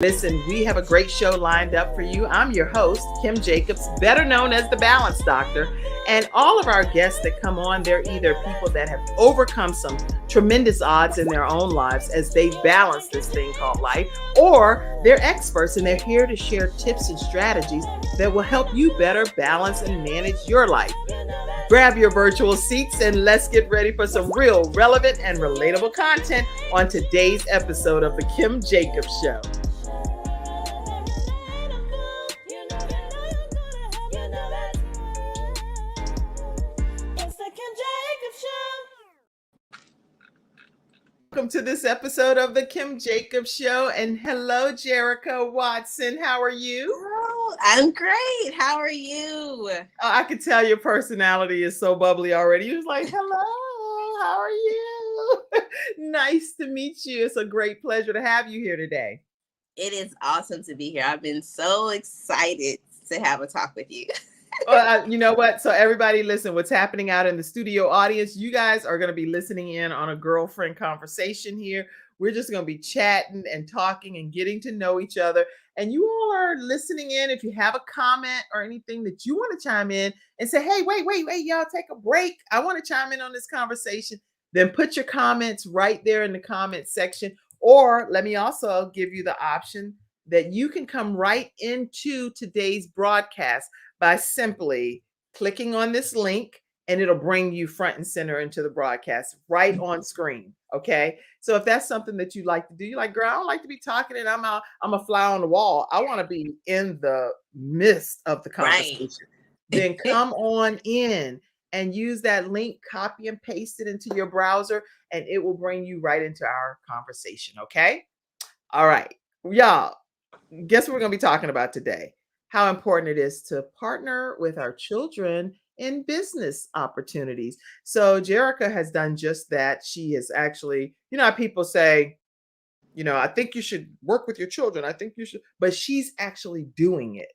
Listen, we have a great show lined up for you. I'm your host, Kim Jacobs, better known as the Balance Doctor. And all of our guests that come on, they're either people that have overcome some tremendous odds in their own lives as they balance this thing called life, or they're experts and they're here to share tips and strategies that will help you better balance and manage your life. Grab your virtual seats and let's get ready for some real, relevant, and relatable content on today's episode of The Kim Jacobs Show. Welcome to this episode of The Kim Jacobs Show. And hello, Jerica Watson. How are you? Oh, I'm great. How are you? Oh, I can tell your personality is so bubbly already. You was like, hello, how are you? Nice to meet you. It's a great pleasure to have you here today. It is awesome to be here. I've been so excited to have a talk with you. Well, you know what? So everybody listen, what's happening out in the studio audience, you guys are going to be listening in on a girlfriend conversation here. We're just going to be chatting and talking and getting to know each other. And you all are listening in. If you have a comment or anything that you want to chime in and say, hey, wait, y'all take a break. I want to chime in on this conversation. Then put your comments right there in the comment section. Or let me also give you the option that you can come right into today's broadcast by simply clicking on this link, and it'll bring you front and center into the broadcast right on screen. Okay. So if that's something that you like to do, you're like, girl, I don't like to be talking and I'm a fly on the wall. I want to be in the midst of the conversation. Right. Then come on in and use that link, copy and paste it into your browser, and it will bring you right into our conversation. Okay. All right. Y'all, guess what we're going to be talking about today? How important it is to partner with our children in business opportunities. So Jerica has done just that. She is actually, how people say, I think you should work with your children. I think you should, but she's actually doing it.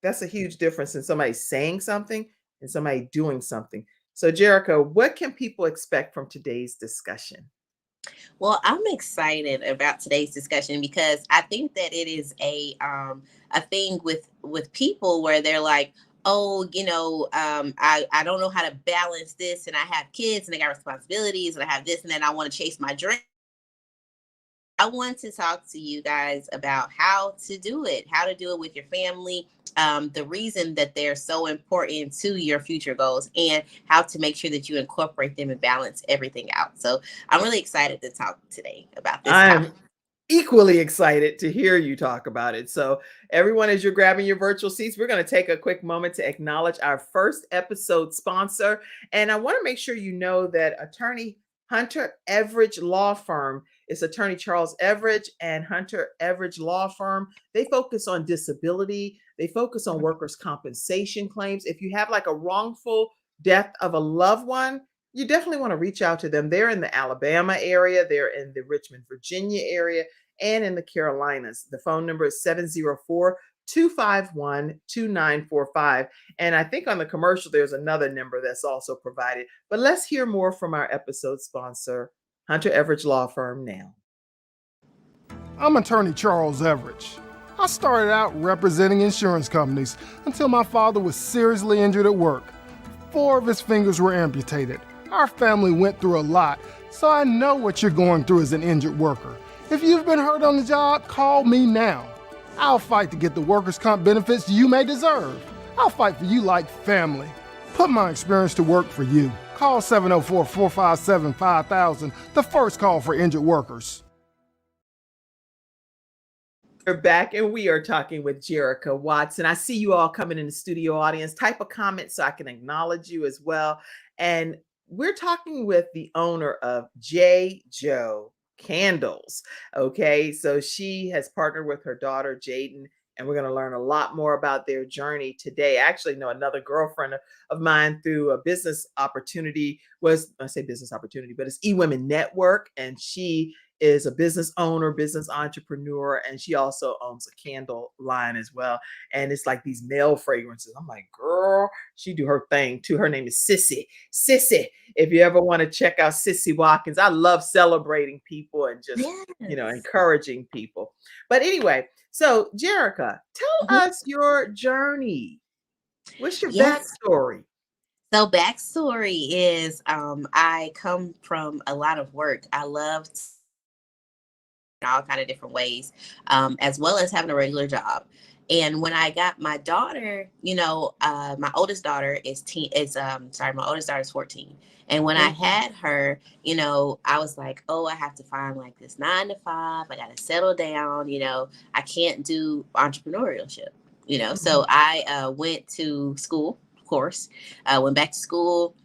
That's a huge difference in somebody saying something and somebody doing something. So Jerica, what can people expect from today's discussion? Well, I'm excited about today's discussion because I think that it is a thing with people where they're like, oh, I don't know how to balance this, and I have kids and I got responsibilities and I have this and then I want to chase my dream. I want to talk to you guys about how to do it with your family, the reason that they're so important to your future goals, and how to make sure that you incorporate them and balance everything out. So I'm really excited to talk today about this topic. Equally excited to hear you talk about it. So everyone, as you're grabbing your virtual seats, we're going to take a quick moment to acknowledge our first episode sponsor. And I want to make sure you know that attorney Hunter Everidge Law Firm is attorney Charles Everidge and Hunter Everidge Law Firm. They focus on disability. They focus on workers' compensation claims. If you have like a wrongful death of a loved one, you definitely want to reach out to them. They're in the Alabama area. They're in the Richmond, Virginia area, and in the Carolinas. The phone number is 704-251-2945. And I think on the commercial, there's another number that's also provided. But let's hear more from our episode sponsor, Hunter Everidge Law Firm now. I'm attorney Charles Everidge. I started out representing insurance companies until my father was seriously injured at work. 4 of his fingers were amputated. Our family went through a lot, so I know what you're going through as an injured worker. If you've been hurt on the job, call me now. I'll fight to get the workers' comp benefits you may deserve. I'll fight for you like family. Put my experience to work for you. Call 704-457-5000, the first call for injured workers. We're back and we are talking with Jerica Watson. I see you all coming in the studio audience. Type a comment so I can acknowledge you as well. And we're talking with the owner of JaiJou Candles. Okay, so she has partnered with her daughter Jaidyn, and we're going to learn a lot more about their journey today. I actually know another girlfriend of mine through a business opportunity I say business opportunity, but it's eWomen Network, and she is a business owner, business entrepreneur, and she also owns a candle line as well. And it's like these male fragrances. I'm like, girl, she do her thing too. Her name is Sissy. Sissy. If you ever want to check out Sissy Watkins, I love celebrating people and just, Yes. encouraging people. But anyway, so Jerica, tell Mhm. us your journey. What's your Yes. backstory? So backstory is I come from a lot of work. I love all kind of different ways, as well as having a regular job. And when I got my daughter, my oldest daughter is my oldest daughter is 14. And when I had her, I was like, oh, I have to find like this 9 to 5. I got to settle down. I can't do entrepreneurship. So I went to school, of course. I went back to school,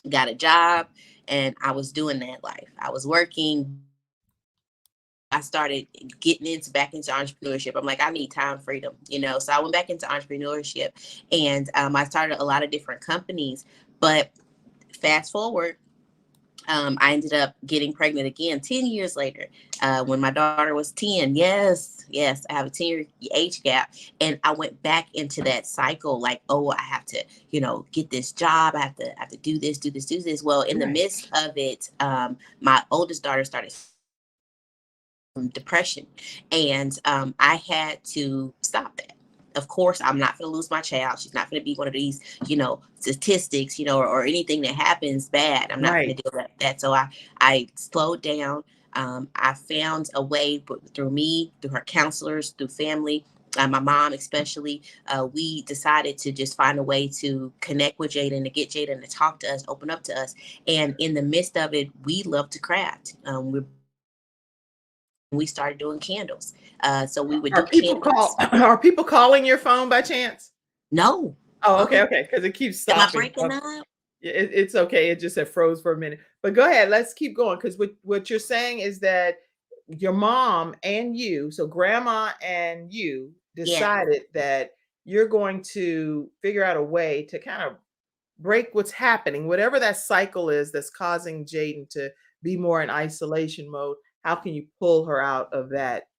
got a job, and I was doing that life. I was working. I started getting back into entrepreneurship. I'm like, I need time freedom, So I went back into entrepreneurship, and I started a lot of different companies. But fast forward, I ended up getting pregnant again 10 years later, when my daughter was 10. Yes, I have a 10-year age gap. And I went back into that cycle, like, oh, I have to, get this job. I have to do this, do this, do this. Well, in the midst of it, my oldest daughter started depression, and I had to stop that. Of course, I'm not going to lose my child. She's not going to be one of these, statistics, or anything that happens bad. I'm not going to deal with that. So I slowed down. I found a way through me, through her counselors, through family, my mom especially. We decided to just find a way to connect with Jaidyn, to get Jaidyn to talk to us, open up to us. And in the midst of it, we love to craft. We started doing candles. So we would do candles. Are people calling your phone by chance? No. Oh, okay, because it keeps Am I stopping. breaking up? It's okay. It just had froze for a minute. But go ahead. Let's keep going, because what you're saying is that your mom and you, so grandma and you, Yeah. decided that you're going to figure out a way to kind of break what's happening, whatever that cycle is that's causing Jaidyn to be more in isolation mode. How can you pull her out of that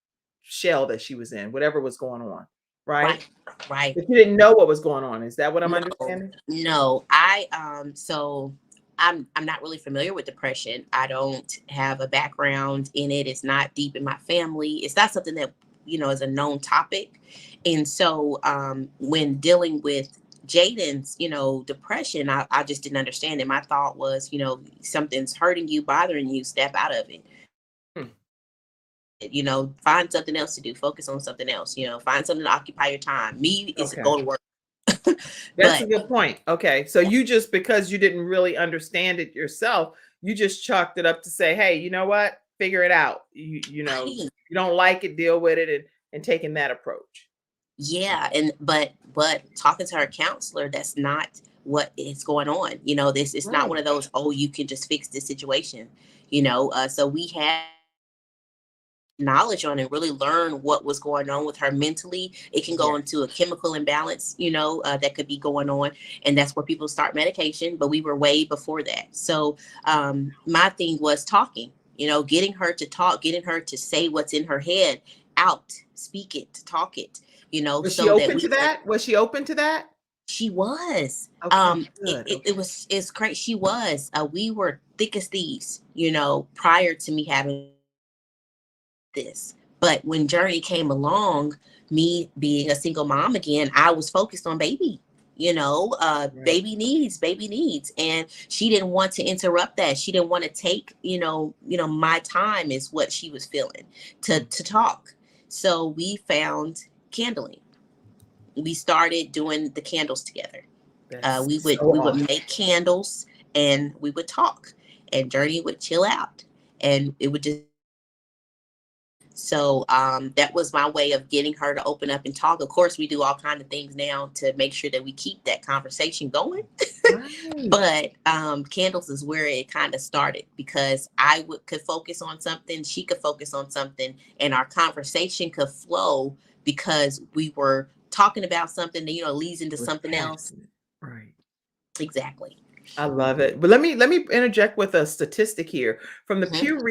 shell that she was in, whatever was going on, right? Right. But you didn't know what was going on. Is that what I'm No, understanding? no. So I'm not really familiar with depression. I don't have a background in it. It's not deep in my family. It's not something that, is a known topic. And so when dealing with Jaidyn's, depression, I just didn't understand it. My thought was, something's hurting you, bothering you, step out of it. Hmm. Find something else to do, focus on something else, find something to occupy your time. Me is Okay. go to work. That's a But good point. Okay. So you just, because you didn't really understand it yourself, you just chalked it up to say, hey, you know what? Figure it out. You don't like it, deal with it, and taking that approach. yeah, and but talking to her counselor, that's not what is going on. This is not one of those, oh, you can just fix this situation. So we had knowledge on and really learn what was going on with her mentally. It can go into a chemical imbalance, that could be going on, and that's where people start medication. But we were way before that. So my thing was talking, getting her to talk, getting her to say what's in her head out, speak it, talk it, Was she so that open to that? Was she open to that? she was. Okay, good. It's great. She was. We were thick as thieves, prior to me having this. But when Journey came along, me being a single mom again, I was focused on baby. Baby needs, and she didn't want to interrupt that. She didn't want to take, my time is what she was feeling to talk. So we found candling. We started doing the candles together. We would make candles and we would talk, and Journey would chill out, and it would just. So that was my way of getting her to open up and talk. Of course, we do all kinds of things now to make sure that we keep that conversation going. But candles is where it kind of started, because I could focus on something, she could focus on something, and our conversation could flow because we were talking about something that, leads into something else. Right. Exactly. I love it. But let me interject with a statistic here from the Mhm.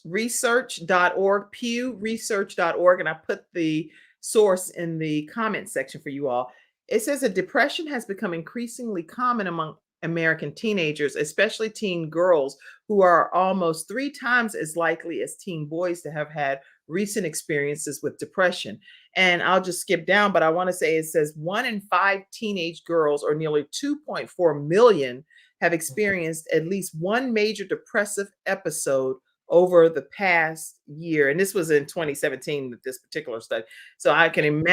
Research.org, pewresearch.org, and I put the source in the comment section for you all. It says that depression has become increasingly common among American teenagers, especially teen girls, who are almost 3 times as likely as teen boys to have had recent experiences with depression. And I'll just skip down, but I want to say it says 1 in 5 teenage girls, or nearly 2.4 million, have experienced at least one major depressive episode over the past year. And this was in 2017 with this particular study. So I can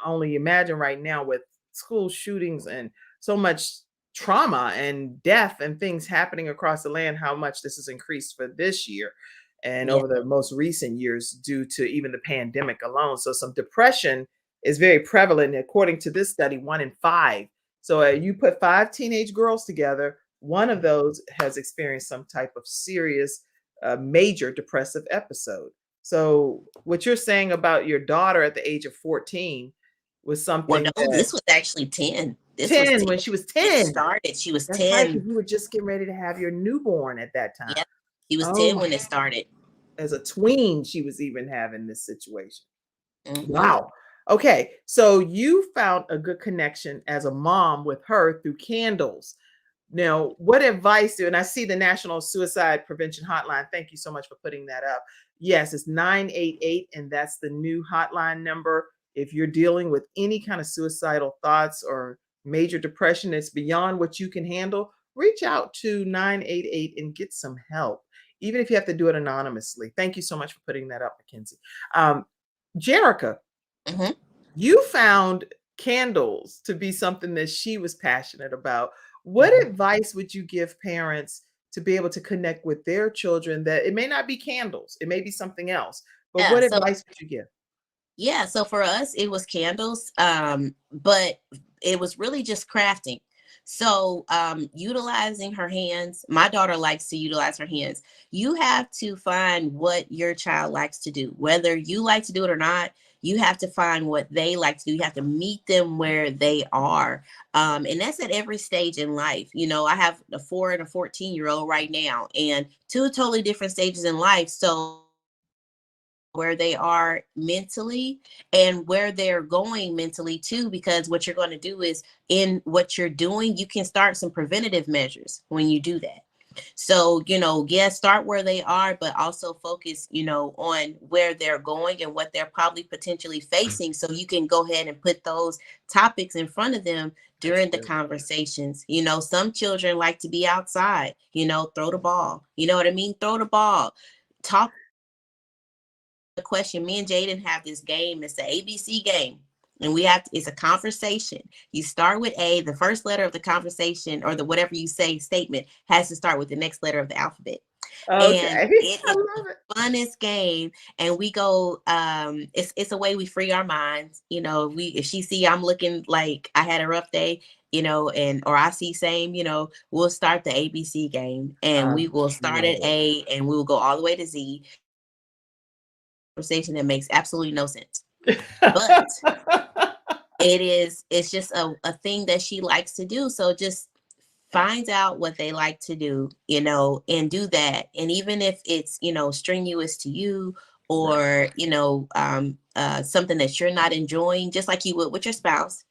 only imagine right now with school shootings and so much trauma and death and things happening across the land, how much this has increased for this year and Yeah. over the most recent years due to even the pandemic alone. So some depression is very prevalent. According to this study, 1 in 5. So you put 5 teenage girls together, one of those has experienced some type of serious, major depressive episode. So what you're saying about your daughter at the age of 14 was Well, something no, that this was actually 10. This was 10 10 when she was when it 10. started. She was That's right, 10. because you were just getting ready to have your newborn at that time. Yeah, she was Oh 10 my, when it started. as a tween, she was even having this situation. Mhm. Wow. Okay. So you found a good connection as a mom with her through candles. Now, what advice do, and I see the National Suicide Prevention Hotline. Thank you so much for putting that up. Yes, it's 988, and that's the new hotline number. If you're dealing with any kind of suicidal thoughts or major depression that's beyond what you can handle, reach out to 988 and get some help, even if you have to do it anonymously. Thank you so much for putting that up, Mackenzie. Um, Jerica, Mhm. you found candles to be something that she was passionate about. What Mhm. advice would you give parents to be able to connect with their children, that it may not be candles, it may be something else, but Yeah, what so advice would you give? yeah, so for us it was candles, but it was really just crafting. So utilizing her hands. My daughter likes to utilize her hands. You have to find what your child likes to do. Whether you like to do it or not, you have to find what they like to do. You have to meet them where they are. And that's at every stage in life. You know, I have a 4 and a 14-year-old right now, and two totally different stages in life. So where they are mentally and where they're going mentally too, because what you're going to do is, in what you're doing, you can start some preventative measures when you do that. So, yes, start where they are, but also focus, on where they're going and what they're probably potentially facing. So you can go ahead and put those topics in front of them That's during the good. conversations. Some children like to be outside, throw the ball. You know what I mean? Throw the ball. Talk the question. Me and Jaidyn have this game. It's the ABC game. And it's a conversation. You start with A, the first letter of the conversation, or the whatever you say statement has to start with the next letter of the alphabet. And Okay. it I is love it. the funnest game. And we go, it's a way we free our minds. If she see I'm looking like I had a rough day, or I see same, we'll start the ABC game, and I we will start love at A and we will go all the way to Z. Conversation that makes absolutely no sense. it. But it's just a thing that she likes to do. So just finds out what they like to do, and do that. And even if it's, strenuous to you, Right. or, something that you're not enjoying, just like you would with your spouse,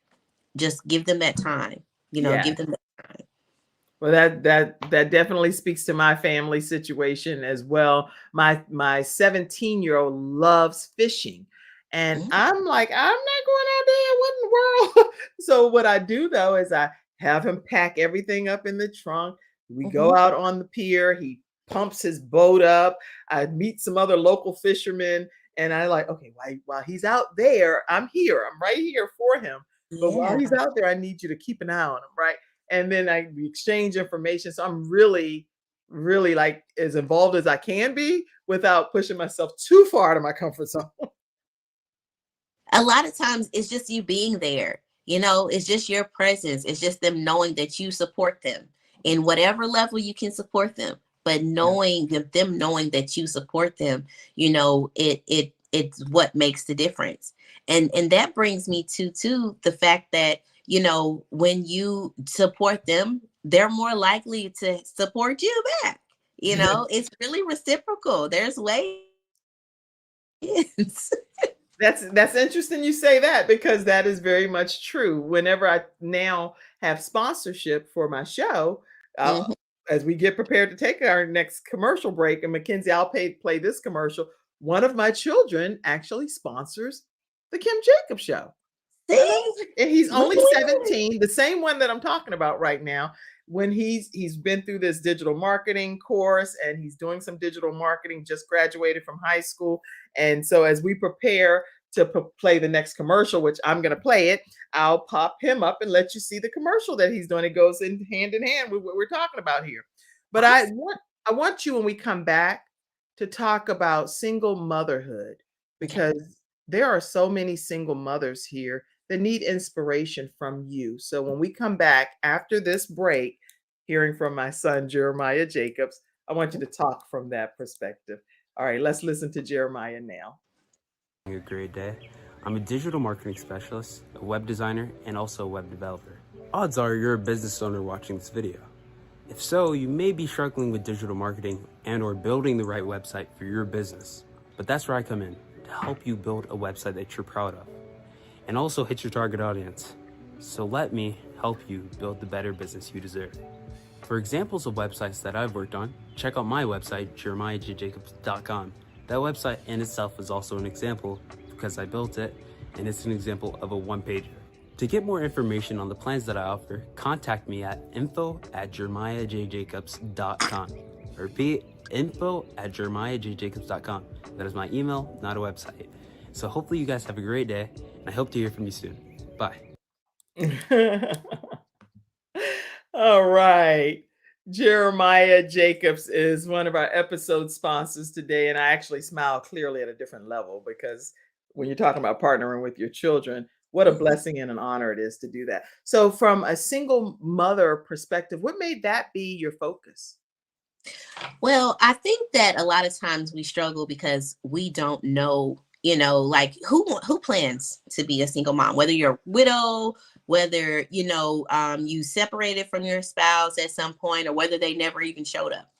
just give them that time, Yeah. give them that time. Well, that definitely speaks to my family situation as well. My 17-year-old loves fishing. And Mhm. I'm like, I'm not going out there. What in the world? So what I do though is I have him pack everything up in the trunk. We go Mhm. out on the pier. He pumps his boat up. I meet some other local fishermen. And I like, okay, while he's out there, I'm here. I'm right here for him. But while Yeah. he's out there, I need you to keep an eye on him, right? And then we exchange information. So I'm really, really like as involved as I can be without pushing myself too far out of my comfort zone. A lot of times it's just you being there. It's just your presence. It's just them knowing that you support them in whatever level you can support them. But Yeah. knowing them knowing that you support them, it's what makes the difference. And that brings me to the fact that, when you support them, they're more likely to support you back. You know, it's really reciprocal. There's ways. That's interesting you say that, because that is very much true. Whenever I now have sponsorship for my show, uh, Mhm. as we get prepared to take our next commercial break, and Mackenzie, I'll play this commercial. One of my children actually sponsors the Kim Jacobs Show. See? And he's only Win-win. 17, the same one that I'm talking about right now. When he's been through this digital marketing course, and he's doing some digital marketing, just graduated from high school. And so as we prepare to play the next commercial, which I'm going to play it, I'll pop him up and let you see the commercial that he's doing. It goes in hand with what we're talking about here. But Awesome. I want you, when we come back, to talk about single motherhood, Okay. because there are so many single mothers here that need inspiration from you. So when we come back after this break, hearing from my son, Jeremiah Jacobs, I want you to talk from that perspective. All right, let's listen to Jeremiah now. A great day. I'm a digital marketing specialist, a web designer, and also a web developer. Odds are you're a business owner watching this video. If so, you may be struggling with digital marketing and or building the right website for your business. But that's where I come in, to help you build a website that you're proud of and also hit your target audience. So let me help you build the better business you deserve. For examples of websites that I've worked on, check out my website, JeremiahJJacobs.com. That website in itself is also an example because I built it, and it's an example of a one-pager. To get more information on the plans that I offer, contact me at info@JeremiahJJacobs.com. Repeat, info@JeremiahJJacobs.com. That is my email, not a website. So hopefully you guys have a great day, and I hope to hear from you soon. Bye. All right. Jeremiah Jacobs is one of our episode sponsors today. And I actually smile clearly at a different level, because when you're talking about partnering with your children, what a blessing and an honor it is to do that. So, from a single mother perspective, what made that be your focus? Well, I think that a lot of times we struggle because we don't know, like who plans to be a single mom, whether you're a widow, whether, you separated from your spouse at some point, or whether they never even showed up.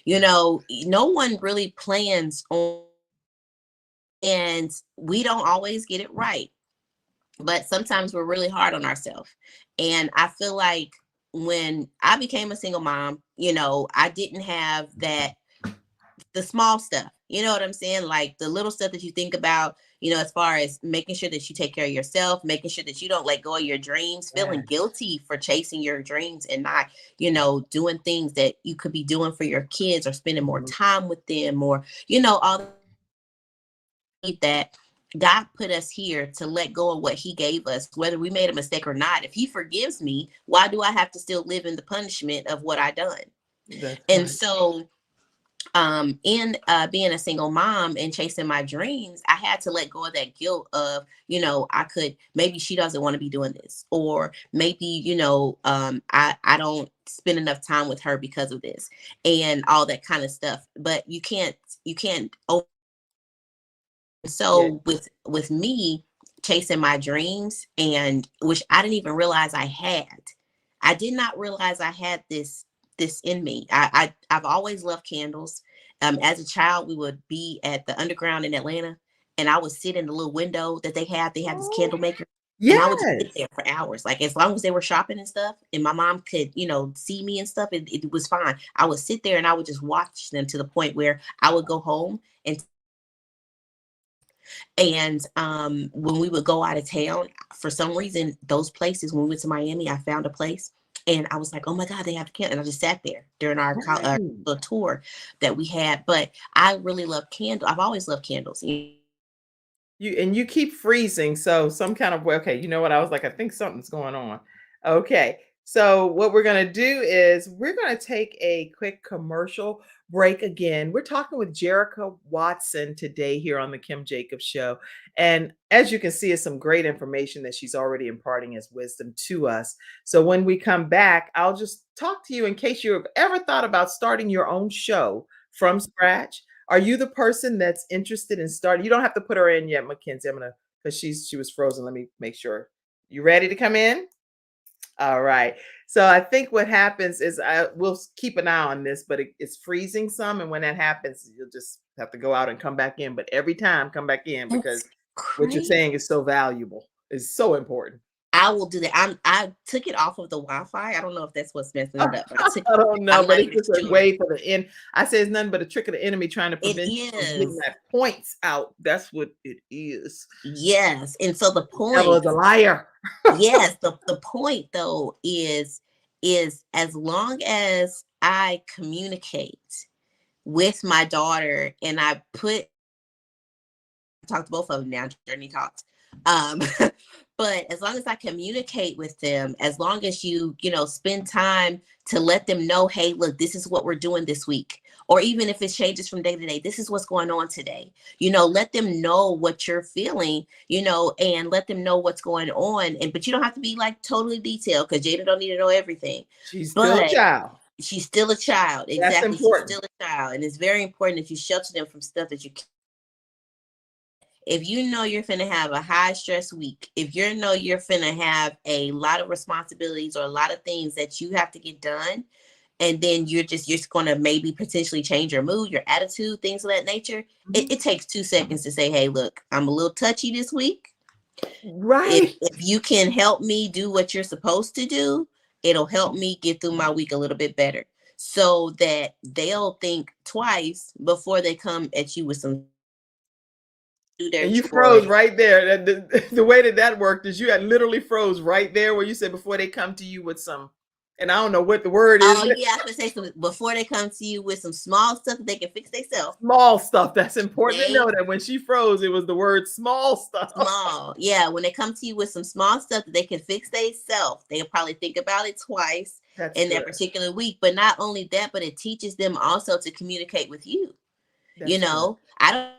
No one really plans on, and we don't always get it right. But sometimes we're really hard on ourselves. And I feel like when I became a single mom, I didn't have the small stuff. You know what I'm saying? Like the little stuff that you think about, as far as making sure that you take care of yourself, making sure that you don't let go of your dreams, feeling guilty for chasing your dreams and not, doing things that you could be doing for your kids, or spending more time with them, or, all that. God put us here to let go of what he gave us, whether we made a mistake or not. If he forgives me, why do I have to still live in the punishment of what I done? That's And right. so in being a single mom and chasing my dreams, I had to let go of that guilt of, I could, maybe she doesn't want to be doing this, or maybe, I don't spend enough time with her because of this, and all that kind of stuff. But you can't Yeah. so with me chasing my dreams, and which I didn't even realize I had. I did not realize I had this in me. I've always loved candles. As a child, we would be at the underground in Atlanta, and I would sit in the little window that they had. They had this Oh, candle maker, and I would just sit yes. there for hours. Like as long as they were shopping and stuff, and my mom could, see me and stuff, it was fine. I would sit there and I would just watch them to the point where I would go home and when we would go out of town, for some reason, those places, when we went to Miami, I found a place and I was like, oh my God, they have the candle. And I just sat there during our Right. little tour that we had. But I really love candles. I've always loved candles. You keep freezing, so some kind of way. Okay, you know what? I was like, I think something's going on. Okay, so what we're gonna do is we're gonna take a quick commercial break again. We're talking with Jerica Watson today here on the Kim Jacobs Show, and as you can see, it's some great information that she's already imparting as wisdom to us. So when we come back, I'll just talk to you in case you've ever thought about starting your own show from scratch. Are you the person that's interested in starting? You don't have to put her in yet, Mackenzie. I'm gonna, because she was frozen. Let me make sure. You ready to come in? All right. So I think what happens is we'll keep an eye on this, but it's freezing some. And when that happens, you'll just have to go out and come back in. But every time, come back in because That's what you're crazy. saying is so valuable. It's so important. I will do that. I took it off of the Wi-Fi. I don't know if that's what's messing it up, but I took I it. don't know, I'm but not it's even just a sure. way for the end. I say it's nothing but a trick of the enemy trying to It prevent you from getting is. that points out. That's what it is. Yes. And so the The devil point, is a liar. yes, the point though is as long as I communicate with my daughter and I talk to both of them now, journey talks. Um, but as long as I communicate with them, as long as you know, spend time to let them know, hey, look, this is what we're doing this week. Or even if it changes from day to day, this is what's going on today. You know, let them know what you're feeling, you know, and let them know what's going on. And but you don't have to be like totally detailed because Jaidyn don't need to know everything. She's still a But child. she's still a child. That's Exactly. She's important. still a child. And it's very important that you shelter them from stuff that you can't. If you know you're finna have a high stress week, if you know you're finna have a lot of responsibilities or a lot of things that you have to get done, and then you're just gonna maybe potentially change your mood, your attitude, things of that nature. Mhm. It takes 2 seconds to say, hey, look, I'm a little touchy this week. If Right. if you can help me do what you're supposed to do, it'll help me get through my week a little bit better. So that they'll think twice before they come at you with some do their And you chores. froze right there. The way that worked is you had literally froze right there where you said before they come to you with some, and I don't know what the word is. Oh yeah, I was gonna say so before they come to you with some small stuff that they can fix themselves. Small stuff. That's important to They know that when she froze, it was the word small stuff. small. Yeah, when they come to you with some small stuff that they can fix themselves, they'll probably think about it twice That's in that good. particular week. But not only that, but it teaches them also to communicate with you. You That's good. know, I don't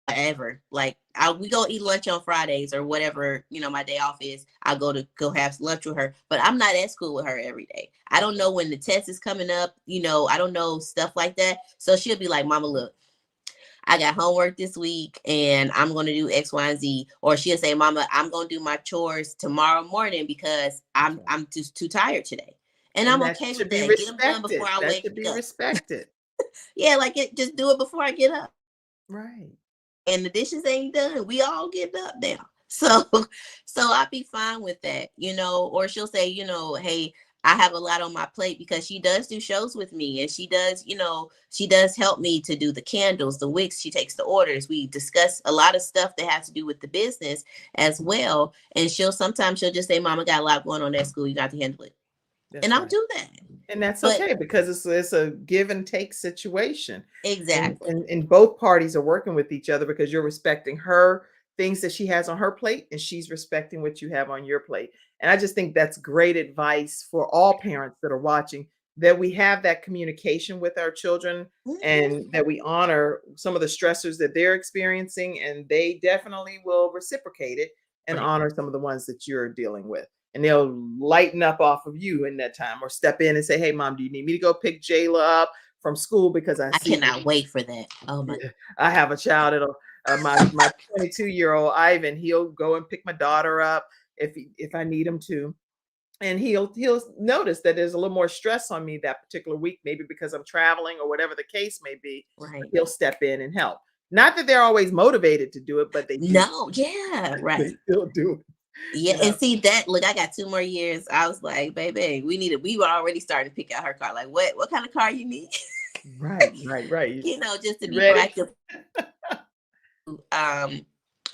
ever like we go eat lunch on Fridays or whatever, you know, my day off is. I go have lunch with her, but I'm not at school with her every day. I don't know when the test is coming up, you know, I don't know stuff like that. So she'll be like, Mama, look, I got homework this week and I'm going to do X, Y, and Z. Or she'll say, Mama, I'm going to do my chores tomorrow morning because That's right. I'm just too tired today. And And I'm that okay should with be that. Get them done before respected. I That wake should be up. respected. Yeah, like just do it before I get up. Right. And the dishes ain't done. We all get up now. So I'll be fine with that, you know, or she'll say, you know, hey, I have a lot on my plate because she does do shows with me and she does, you know, she does help me to do the candles, the wicks, she takes the orders. We discuss a lot of stuff that has to do with the business as well. And sometimes she'll just say, Mama got a lot going on at school, you got to handle it. And That's I'll right. do that. And that's But okay because it's a give and take situation. exactly. And both parties are working with each other because you're respecting her things that she has on her plate and she's respecting what you have on your plate. And I just think that's great advice for all parents that are watching, that we have that communication with our children Mhm. and that we honor some of the stressors that they're experiencing, and they definitely will reciprocate it and Right. honor some of the ones that you're dealing with, and they'll lighten up off of you in that time or step in and say, hey, Mom, do you need me to go pick Jayla up from school because I I see that cannot wait for that. Oh my. I have a child. It'll my 22-year-old Ivan. He'll go and pick my daughter up if I need him to, and he'll notice that there's a little more stress on me that particular week, maybe because I'm traveling or whatever the case may be. Right. He'll step in and help. Not that they're always motivated to do it, but they do. No, yeah, They right. still do it. Yeah, You and know. see that, look, I got 2 more years. I was like, baby, we were already starting to pick out her car. Like, what kind of car you need? Right, right, right. You know, just to You be ready? proactive.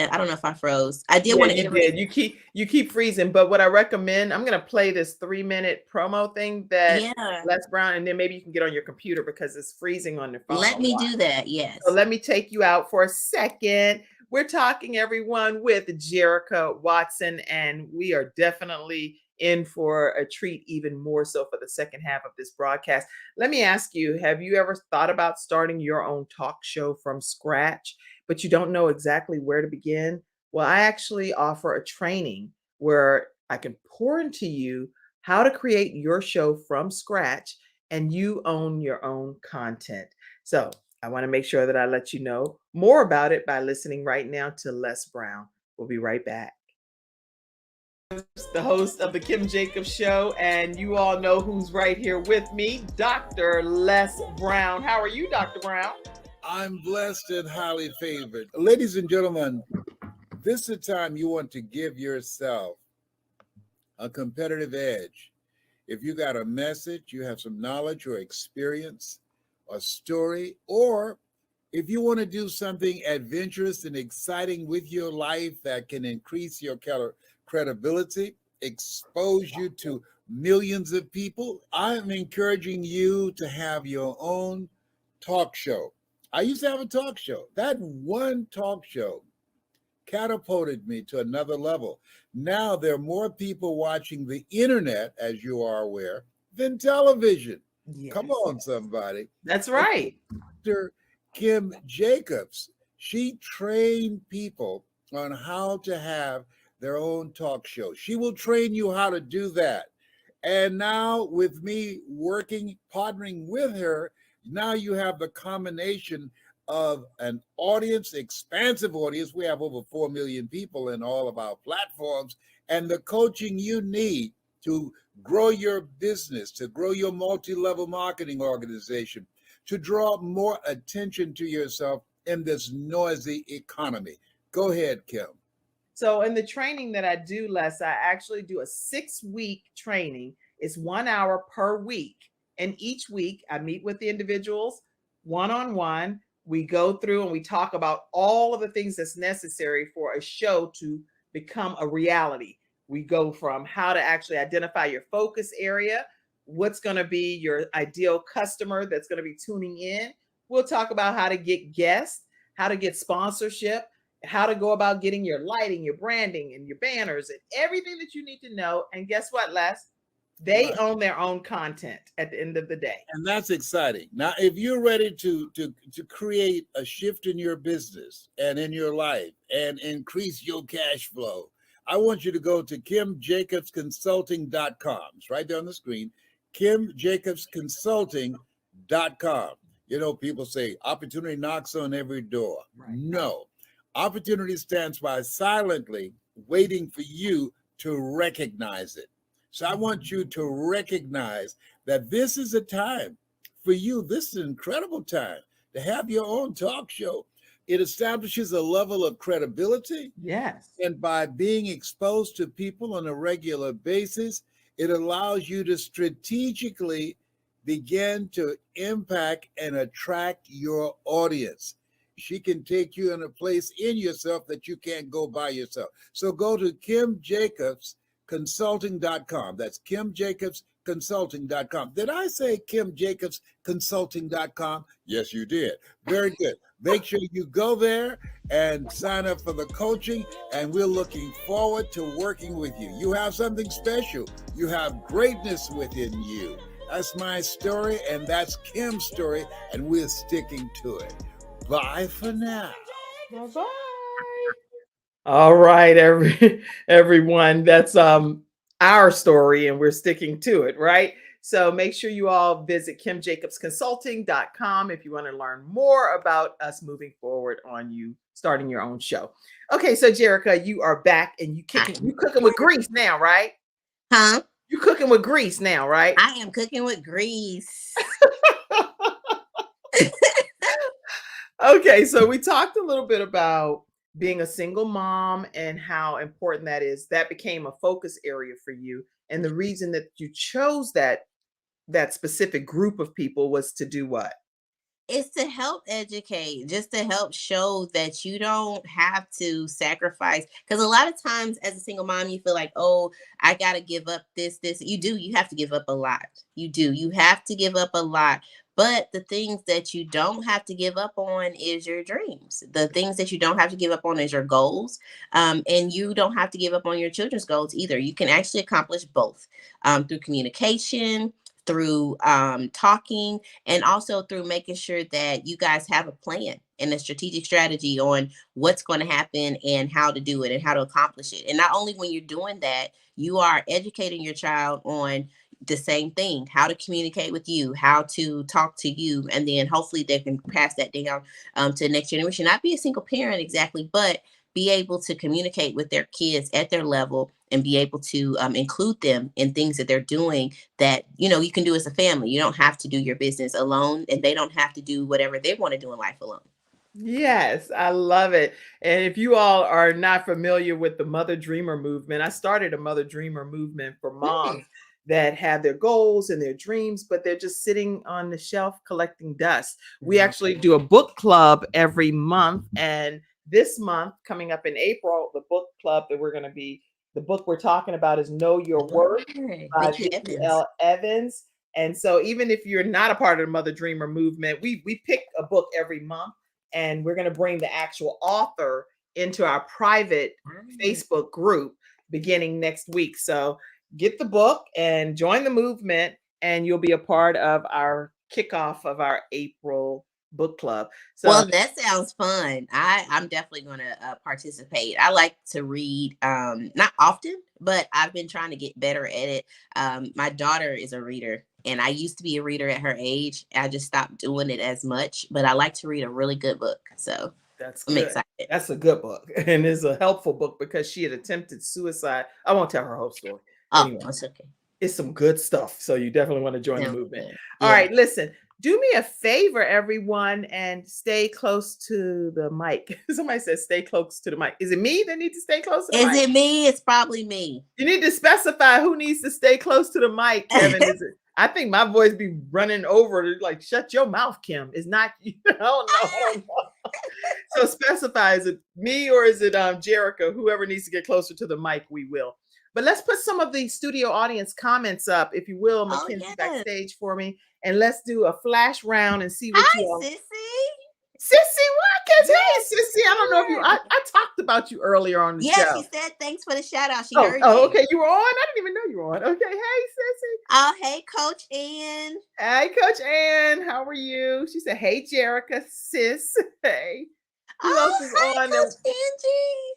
And I don't know if I froze. I did Yeah, want to you interrupt. did. You keep freezing, but what I recommend, I'm gonna play this 3-minute promo thing that Yeah, Les Brown, and then maybe you can get on your computer because it's freezing on your phone a let me lot. do that. So Yes. let me take you out for a second. We're talking, everyone, with Jerica Watson, and we are definitely in for a treat, even more so for the second half of this broadcast. Let me ask you, have you ever thought about starting your own talk show from scratch, but you don't know exactly where to begin? Well, I actually offer a training where I can pour into you how to create your show from scratch and you own your own content. So I want to make sure that I let you know more about it by listening right now to Les Brown. We'll be right back. the host of the Kim Jacobs Show, and you all know who's right here with me, Dr. Les Brown. How are you, Dr. Brown? I'm blessed and highly favored. Ladies and gentlemen, this is a time you want to give yourself a competitive edge. If you got a message, you have some knowledge or experience, a story, or if you want to do something adventurous and exciting with your life that can increase your credibility, expose you to millions of people, I'm encouraging you to have your own talk show. I used to have a talk show. That one talk show catapulted me to another level. Now there are more people watching the internet, as you are aware, than television. Yes. Come on, somebody. That's right. Dr. Kim Jacobs, she trained people on how to have their own talk show. She will train you how to do that. And now with me working, partnering with her, now you have the combination of an audience, expansive audience. We have over 4 million people in all of our platforms, and the coaching you need to grow your business, to grow your multi-level marketing organization, to draw more attention to yourself in this noisy economy. Go ahead, Kim. So in the training that I do, Les, I actually do a 6-week training. It's 1 hour per week. And each week I meet with the individuals one-on-one. We go through and we talk about all of the things that's necessary for a show to become a reality. We go from how to actually identify your focus area, what's going to be your ideal customer that's going to be tuning in. We'll talk about how to get guests, how to get sponsorship, how to go about getting your lighting, your branding, and your banners, and everything that you need to know. And guess what, Les? They own their own content at the end of the day. And that's exciting. Now, if you're ready to create a shift in your business and in your life and increase your cash flow, I want you to go to KimJacobsConsulting.com. It's right there on the screen, KimJacobsConsulting.com. You know, people say opportunity knocks on every door. Right. No. Opportunity stands by silently waiting for you to recognize it. So I want you to recognize that this is a time for you. This is an incredible time to have your own talk show. It establishes a level of credibility. Yes. And by being exposed to people on a regular basis, it allows you to strategically begin to impact and attract your audience. She can take you in a place in yourself that you can't go by yourself. So go to KimJacobsConsulting.com. That's KimJacobsConsulting.com. Did I say KimJacobsConsulting.com? Yes, you did. Very good. Make sure you go there and sign up for the coaching, and we're looking forward to working with you. You have something special. You have greatness within you. That's my story, and that's Kim's story, and we're sticking to it. Bye for now. Bye-bye. All right, everyone. That's our story, and we're sticking to it, right? So make sure you all visit KimJacobsConsulting.com if you want to learn more about us moving forward on you starting your own show. Okay, so Jerica, you are back, and you cooking with grease now, right? Huh? You cooking with grease now, right? I am cooking with grease. Okay, so we talked a little bit about being a single mom and how important that is. That became a focus area for you. And the reason that you chose that specific group of people was to do what? It's to help educate, just to help show that you don't have to sacrifice. Because a lot of times as a single mom, you feel like, oh, I got to give up this. You have to give up a lot. You have to give up a lot. But the things that you don't have to give up on is your dreams. The things that you don't have to give up on is your goals. And you don't have to give up on your children's goals either. You can actually accomplish both through communication, through talking, and also through making sure that you guys have a plan and a strategic strategy on what's going to happen and how to do it and how to accomplish it. And not only when you're doing that, you are educating your child on the same thing, how to communicate with you, how to talk to you, and then hopefully they can pass that down to the next generation. Not be a single parent exactly, but be able to communicate with their kids at their level and be able to include them in things that they're doing that, you can do as a family. You don't have to do your business alone, and they don't have to do whatever they want to do in life alone. Yes, I love it. And if you all are not familiar with the Mother Dreamer movement, I started a Mother Dreamer movement for moms that have their goals and their dreams, but they're just sitting on the shelf collecting dust. We actually do a book club every month. And this month, coming up in April, the book club that the book we're talking about is Know Your Worth by Vicki Vicki Evans. L. Evans. And so even if you're not a part of the Mother Dreamer movement, we pick a book every month, and we're going to bring the actual author into our private Facebook group beginning next week. So get the book and join the movement, and you'll be a part of our kickoff of our April book club. So Well, that sounds fun. I'm definitely going to participate. I like to read, not often, but I've been trying to get better at it. My daughter is a reader, and I used to be a reader at her age. I just stopped doing it as much, but I like to read a really good book. So that's I'm good. excited. That's a good book, and it's a helpful book because she had attempted suicide. I won't tell her whole story. Oh, Anyway, it's okay. it's some good stuff. So you definitely want to join the Sounds movement. good. All Yeah. right, listen, do me a favor, everyone, and stay close to the mic. Somebody says stay close to the mic. Is it me that needs to stay close to the mic? Is it me? It's probably me. You need to specify who needs to stay close to the mic, Kevin. Is it? I think my voice be running over, like, shut your mouth, Kim. It's not you. I don't know. So specify, is it me or is it Jerica? Whoever needs to get closer to the mic, we will. But let's put some of the studio audience comments up, if you will, Mackenzie, backstage for me. And let's do a flash round and see what Hi, you all. Sissy. Sissy Watkins. Yes, Hey, Sissy. I don't know if you, I talked about you earlier on the show. Yeah, she said thanks for the shout out. She heard you. Okay. You were on? I didn't even know you were on. Okay. Hey, Sissy. Oh, hey, Coach Ann. Hey, Coach Ann. How are you? She said, hey, Jerica, sis. Hey. Who else is hi, on? Coach Angie.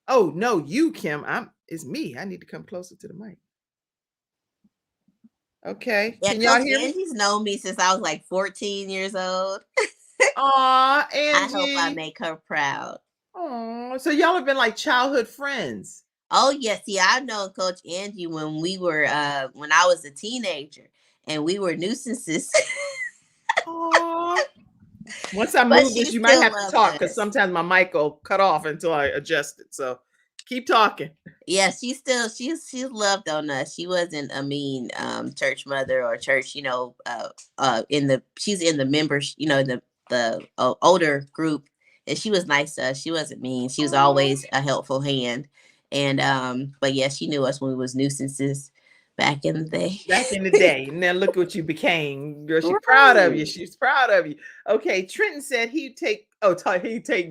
Oh, no, you, Kim. It's me. I need to come closer to the mic. Okay. Yeah, Can y'all Coach hear me? Angie's known me since I was like 14 years old. Aw, Angie. I hope I make her proud. Oh, so y'all have been like childhood friends. Oh, yeah. See, I've known Coach Angie when we were, when I was a teenager, and we were nuisances. Aw. Once I move this, you might have to talk because us. sometimes my mic will cut off until I adjust it. So keep talking. Yeah, she's loved on us. She wasn't a mean church mother or church, she's in the members, the older group, and she was nice to us. She wasn't mean. She was always a helpful hand. And but yeah, she knew us when we was nuisances back in the day. Back in the day. And then look what you became. Girl, she's proud of you. She's proud of you. Okay, Trenton said he'd take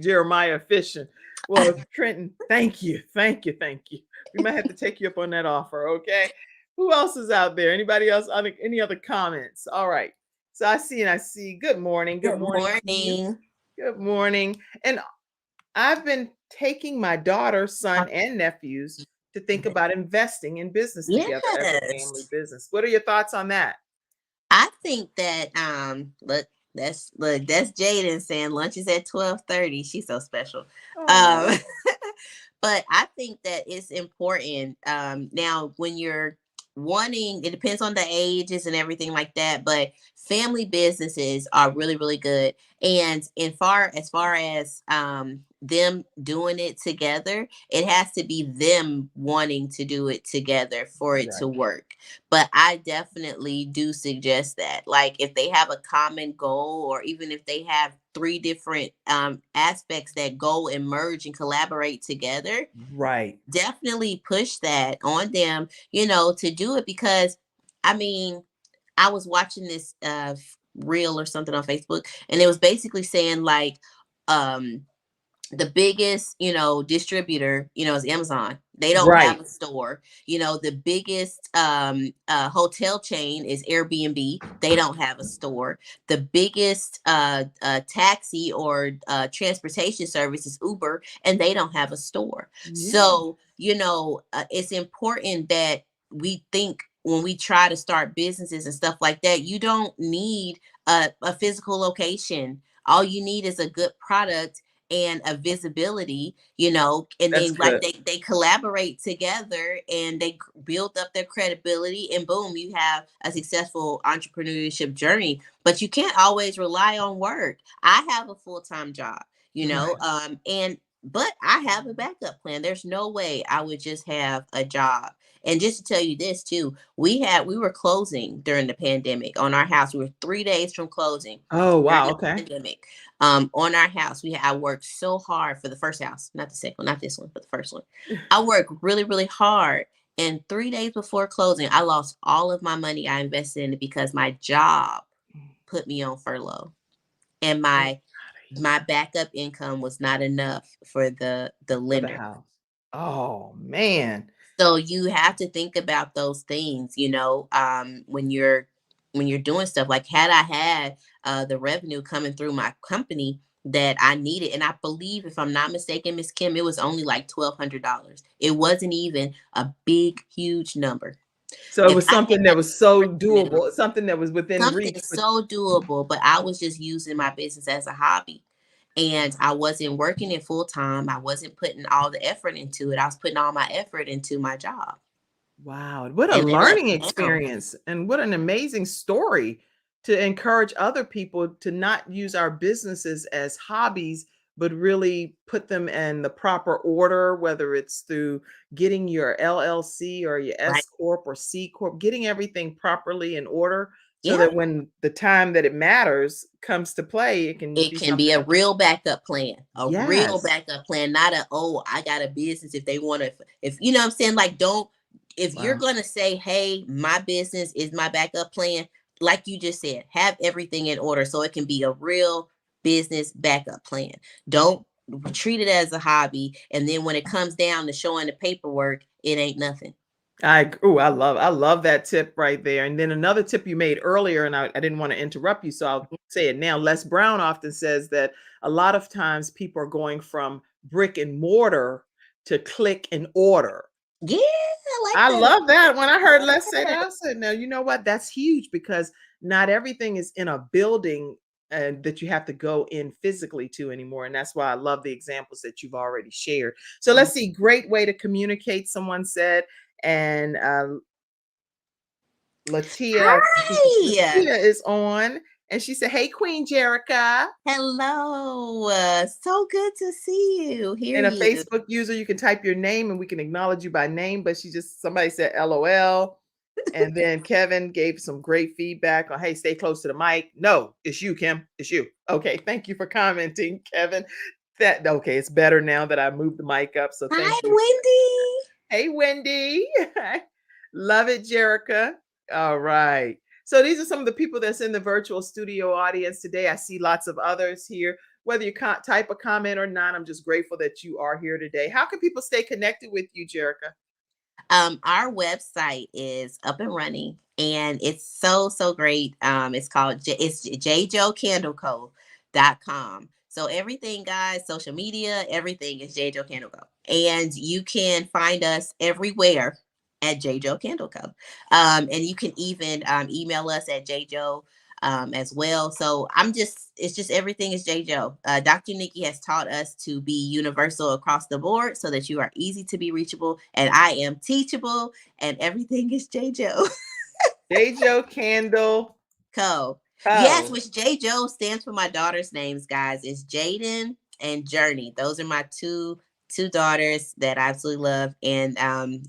Jeremiah fishing. Well, Trenton, thank you. We might have to take you up on that offer, okay? Who else is out there? Anybody else? Any other comments? All right. So I see. Good morning. Good morning. Good morning. And I've been taking my daughter, son, and nephews to think about investing in business together as a family business. What are your thoughts on that? I think that that's Jaidyn saying lunch is at 12:30. She's so special. But I think that it's important. Now, when you're wanting, it depends on the ages and everything like that, but family businesses are really, really good. And as far as them doing it together, it has to be them wanting to do it together for it to work. But I definitely do suggest that, like, if they have a common goal, or even if they have 3 different aspects that go and merge and collaborate together, definitely push that on them, to do it. Because I mean, I was watching this reel or something on Facebook, and it was basically saying, like, the biggest, distributor, is Amazon. They don't have a store. The biggest hotel chain is Airbnb. They don't have a store. The biggest taxi or transportation service is Uber, and they don't have a store. So, it's important that we think, when we try to start businesses and stuff like that, you don't need a physical location. All you need is a good product and a visibility, you know, and That's then like good. they collaborate together and they build up their credibility, and boom, you have a successful entrepreneurship journey. But you can't always rely on work. I have a full-time job, you know, Right. and but I have a backup plan. There's no way I would just have a job. And just to tell you this too, we were closing during the pandemic on our house. We were 3 days from closing Oh, during wow. the Okay. pandemic. On our house, I worked so hard for the first house, not the second one, not this one, but the first one. I worked really, really hard. And 3 days before closing, I lost all of my money I invested in it because my job put me on furlough, and Get my outta my here. backup income was not enough for the For the lender. house. Oh, man. So you have to think about those things, you know, when you're doing stuff. Like, had I had the revenue coming through my company that I needed, and I believe, if I'm not mistaken, Miss Kim, it was only like $1,200. It wasn't even a big, huge number. So it If was I something that had was so revenue, doable, something that was within something reach, but so doable, but I was just using my business as a hobby. And I wasn't working it full time. I wasn't putting all the effort into it. I was putting all my effort into my job. wow, what a And look learning now. experience and what an amazing story to encourage other people to not use our businesses as hobbies, but really put them in the proper order, whether it's through getting your LLC or your Right. S Corp or C Corp, getting everything properly in order so Yeah. that when the time that it matters comes to play, it can It be can be something. a real backup plan. A real Yes. backup plan, not a, oh, I got a business if they want to, if you know what I'm saying? Like, don't, if you're Wow. gonna say, hey, my business is my backup plan, like you just said, have everything in order so it can be a real business backup plan. Don't treat it as a hobby. And then when it comes down to showing the paperwork, it ain't nothing. I love that tip right there. And then another tip you made earlier, and I didn't want to interrupt you, so I'll say it now. Les Brown often says that a lot of times people are going from brick and mortar to click and order. Yeah, I like I that. love that. When I heard Les say that, Yeah. I said, "Now you know what? That's huge because not everything is in a building and that you have to go in physically to anymore." And that's why I love the examples that you've already shared. So let's see. Great way to communicate. Someone said, and Latia, I think it's Hi. Latia is on, and she said, "Hey, Queen Jerica." Hello. So good to see you, hear And a you. Facebook user, you can type your name and we can acknowledge you by name. But somebody said LOL. And then Kevin gave some great feedback on, hey, stay close to the mic. No, it's you, Kim. It's you. Okay. Thank you for commenting, Kevin. Okay, it's better now that I moved the mic up. So thank Hi, you. Wendy. Hey, Wendy. Love it, Jerica. All right. So these are some of the people that's in the virtual studio audience today. I see lots of others here. Whether you type a comment or not, I'm just grateful that you are here today. How can people stay connected with you, Jerica? Our website is up and running, and it's so great. It's called it's JaiJouCandleCo.com. So everything, guys, social media, everything is JaiJou Candle Co. And you can find us everywhere at JaiJou Candle Co. And you can even email us at JaiJou as well. So it's just everything is JaiJou. Dr. Nikki has taught us to be universal across the board so that you are easy to be reachable, and I am teachable, and everything is JaiJou. JaiJou Candle Co. Yes, Co. which JaiJou stands for my daughter's names, guys. It's Jaidyn and Journey. Those are my two daughters that I absolutely love. And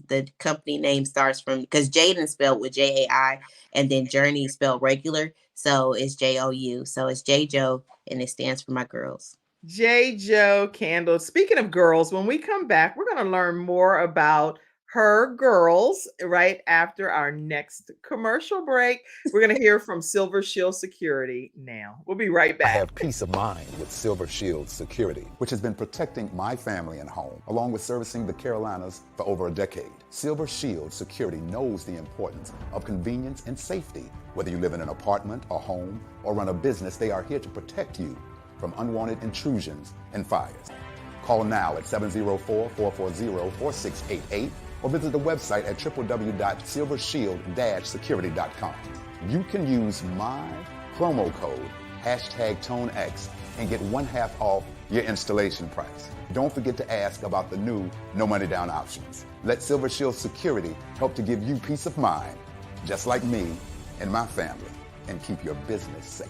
the company name starts from, because Jaidyn spelled with JAI, and then Journey spelled regular. So it's JOU. So it's JaiJou, and it stands for my girls. JaiJou Candle. Speaking of girls, when we come back, we're going to learn more about her girls right after our next commercial break. We're going to hear from Silver Shield Security now. We'll be right I back. have peace of mind with Silver Shield Security, which has been protecting my family and home, along with servicing the Carolinas for over a decade. Silver Shield Security knows the importance of convenience and safety. Whether you live in an apartment, a home, or run a business, they are here to protect you from unwanted intrusions and fires. Call now at 704-440-4688 or visit the website at www.silvershield-security.com. You can use my promo code #ToneX and get 1/2 off your installation price. Don't forget to ask about the new no money down options. Let Silver Shield Security help to give you peace of mind, just like me and my family, and keep your business safe.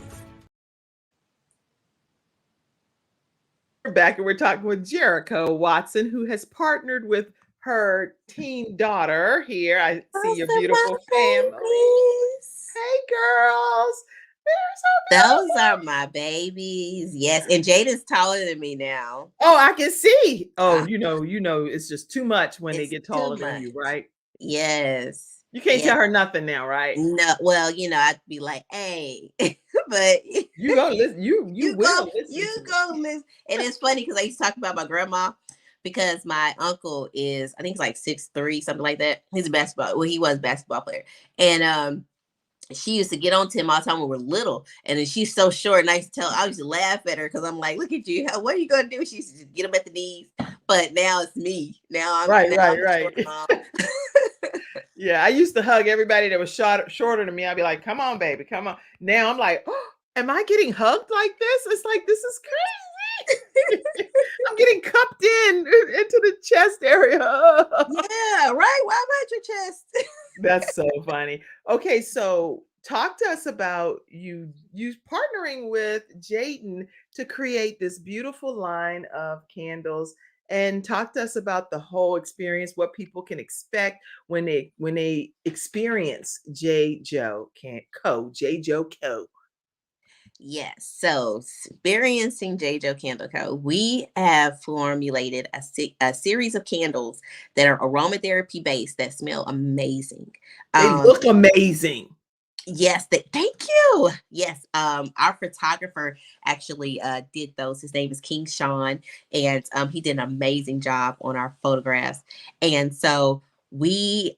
We're back and we're talking with Jerica Watson, who has partnered with her teen daughter here. I see your beautiful family. Hey, girls. They're so Those are my babies. Yes. And Jaidyn's taller than me now. Oh, I can see. Oh, you know, it's just too much when they get taller than you, right? Yes. You can't tell her nothing now, right? No, well, I'd be like, hey, but you gonna listen. You will listen. You go listen. And it's funny because I used to talk about my grandma because my uncle is, I think he's like 6'3", something like that. He's a basketball. Well, he was a basketball player, and she used to get on to him all the time when we were little, and then she's so short. And I used to laugh at her because I'm like, look at you. What are you gonna do? She used to just get him at the knees. But now it's me. Now I'm right. short mom. Yeah, I used to hug everybody that was shorter than me. I'd be like, come on, baby, come on. Now I'm like, oh, am I getting hugged like this? It's like, this is crazy. I'm getting cupped into the chest area. Yeah, right. Why about your chest? That's so funny. Okay, so talk to us about you partnering with Jaidyn to create this beautiful line of candles, and talk to us about the whole experience, what people can expect when they experience JaiJou Co. Yes. So experiencing JaiJou Candle Co., we have formulated a series of candles that are aromatherapy based that smell amazing. They look amazing. Yes, thank you. Yes, our photographer actually did those. His name is King Sean, and he did an amazing job on our photographs. And so we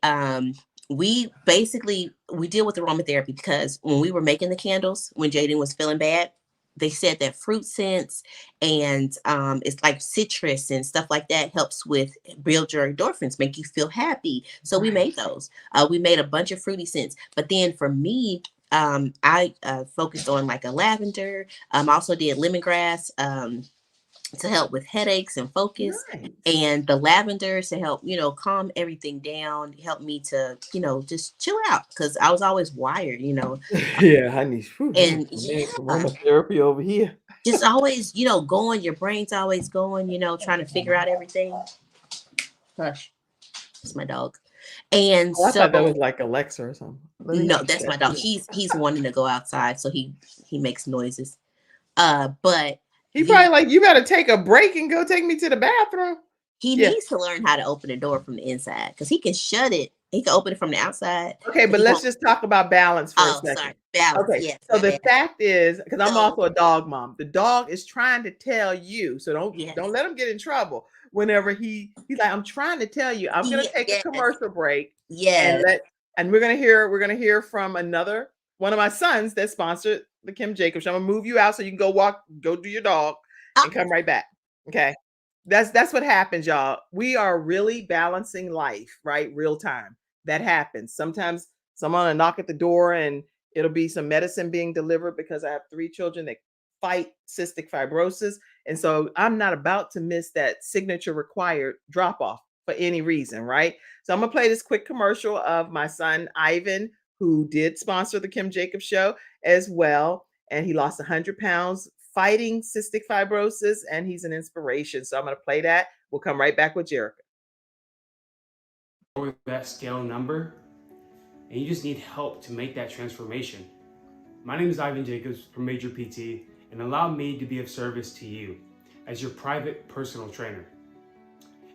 basically deal with aromatherapy because when we were making the candles, when Jaidyn was feeling bad, they said that fruit scents and it's like citrus and stuff like that helps with build your endorphins, make you feel happy. So we made those. We made a bunch of fruity scents. But then for me, I focused on like a lavender. Also did lemongrass to help with headaches and focus. Nice. And the lavender to help, calm everything down, help me to, just chill out because I was always wired, Yeah, honey. And aromatherapy over here. just always, going, your brain's always going, trying to figure out everything. Hush. It's my dog. And I so thought that was like Alexa or something. no, that's my dog. He's wanting to go outside, so he makes noises. But he probably like, you better take a break and go take me to the bathroom. He needs to learn how to open the door from the inside because he can shut it. He can open it from the outside. Okay, but let's just talk about balance for a second. Sorry. Balance. Okay, yes. So the fact is, because I'm also a dog mom, the dog is trying to tell you, so don't let him get in trouble. Whenever he's like, I'm trying to tell you, I'm gonna take a commercial break. Yes. And we're gonna hear from one of my sons that sponsored the Kim Jacobs show. I'm gonna move you out so you can go do your dog and come right back. Okay. That's what happens, y'all. We are really balancing life, right? Real time. That happens. Sometimes someone will knock at the door and it'll be some medicine being delivered because I have 3 children that fight cystic fibrosis. And so I'm not about to miss that signature required drop off for any reason, right? So I'm gonna play this quick commercial of my son, Ivan, who did sponsor the Kim Jacobs show as well. And he lost 100 pounds fighting cystic fibrosis, and he's an inspiration. So I'm going to play that. We'll come right back with Jerica. With that scale number, and you just need help to make that transformation. My name is Ivan Jacobs from Major PT, and allow me to be of service to you as your private personal trainer.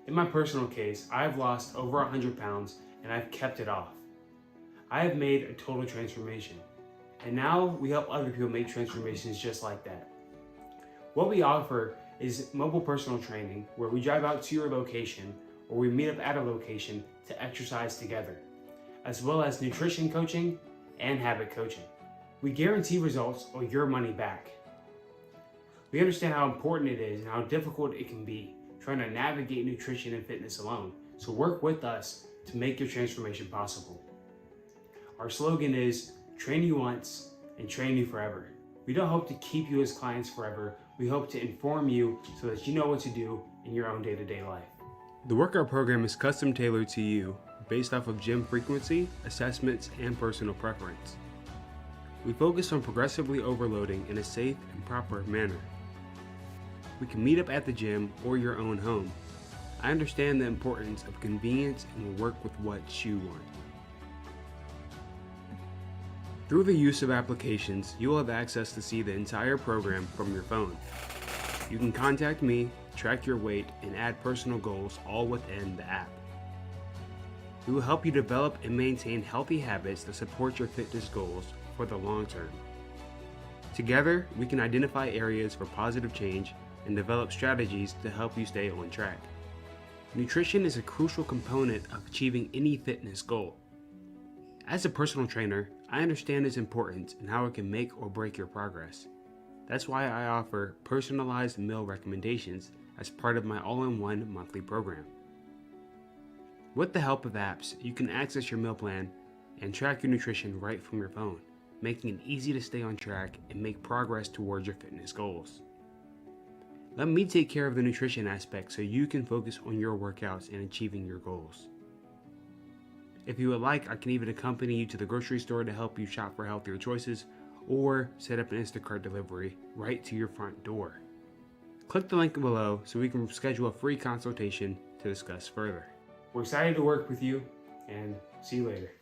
In my personal case, I've lost over 100 pounds and I've kept it off. I have made a total transformation, and now we help other people make transformations just like that. What we offer is mobile personal training where we drive out to your location or we meet up at a location to exercise together, as well as nutrition coaching and habit coaching. We guarantee results or your money back. We understand how important it is and how difficult it can be trying to navigate nutrition and fitness alone, so work with us to make your transformation possible. Our slogan is train you once and train you forever. We don't hope to keep you as clients forever. We hope to inform you so that you know what to do in your own day-to-day life. The workout program is custom tailored to you based off of gym frequency, assessments, and personal preference. We focus on progressively overloading in a safe and proper manner. We can meet up at the gym or your own home. I understand the importance of convenience and will work with what you want. Through the use of applications, you will have access to see the entire program from your phone. You can contact me, track your weight, and add personal goals all within the app. We will help you develop and maintain healthy habits that support your fitness goals for the long term. Together, we can identify areas for positive change and develop strategies to help you stay on track. Nutrition is a crucial component of achieving any fitness goal. As a personal trainer, I understand its importance and how it can make or break your progress. That's why I offer personalized meal recommendations as part of my all-in-one monthly program. With the help of apps, you can access your meal plan and track your nutrition right from your phone, making it easy to stay on track and make progress towards your fitness goals. Let me take care of the nutrition aspect so you can focus on your workouts and achieving your goals. If you would like, I can even accompany you to the grocery store to help you shop for healthier choices or set up an Instacart delivery right to your front door. Click the link below so we can schedule a free consultation to discuss further. We're excited to work with you and see you later.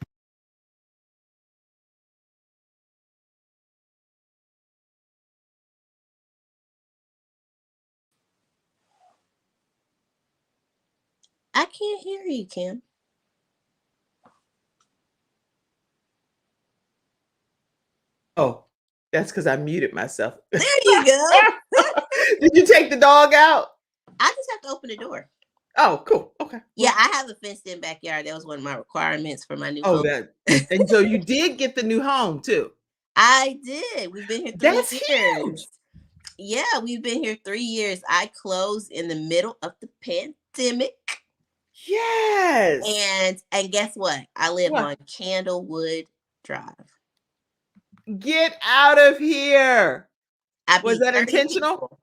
I can't hear you, Kim. Oh, that's because I muted myself. There you go. Did you take the dog out? I just have to open the door. Oh, cool. Okay. Yeah, I have a fenced-in backyard. That was one of my requirements for my new Oh, home. and so you did get the new home too. I did. We've been here 3 That's years. huge. Yeah, we've been here 3 years. I closed in the middle of the pandemic. Yes. And guess what? I live What? on Candlewood Drive. Get out of here. Was that 30 intentional? people.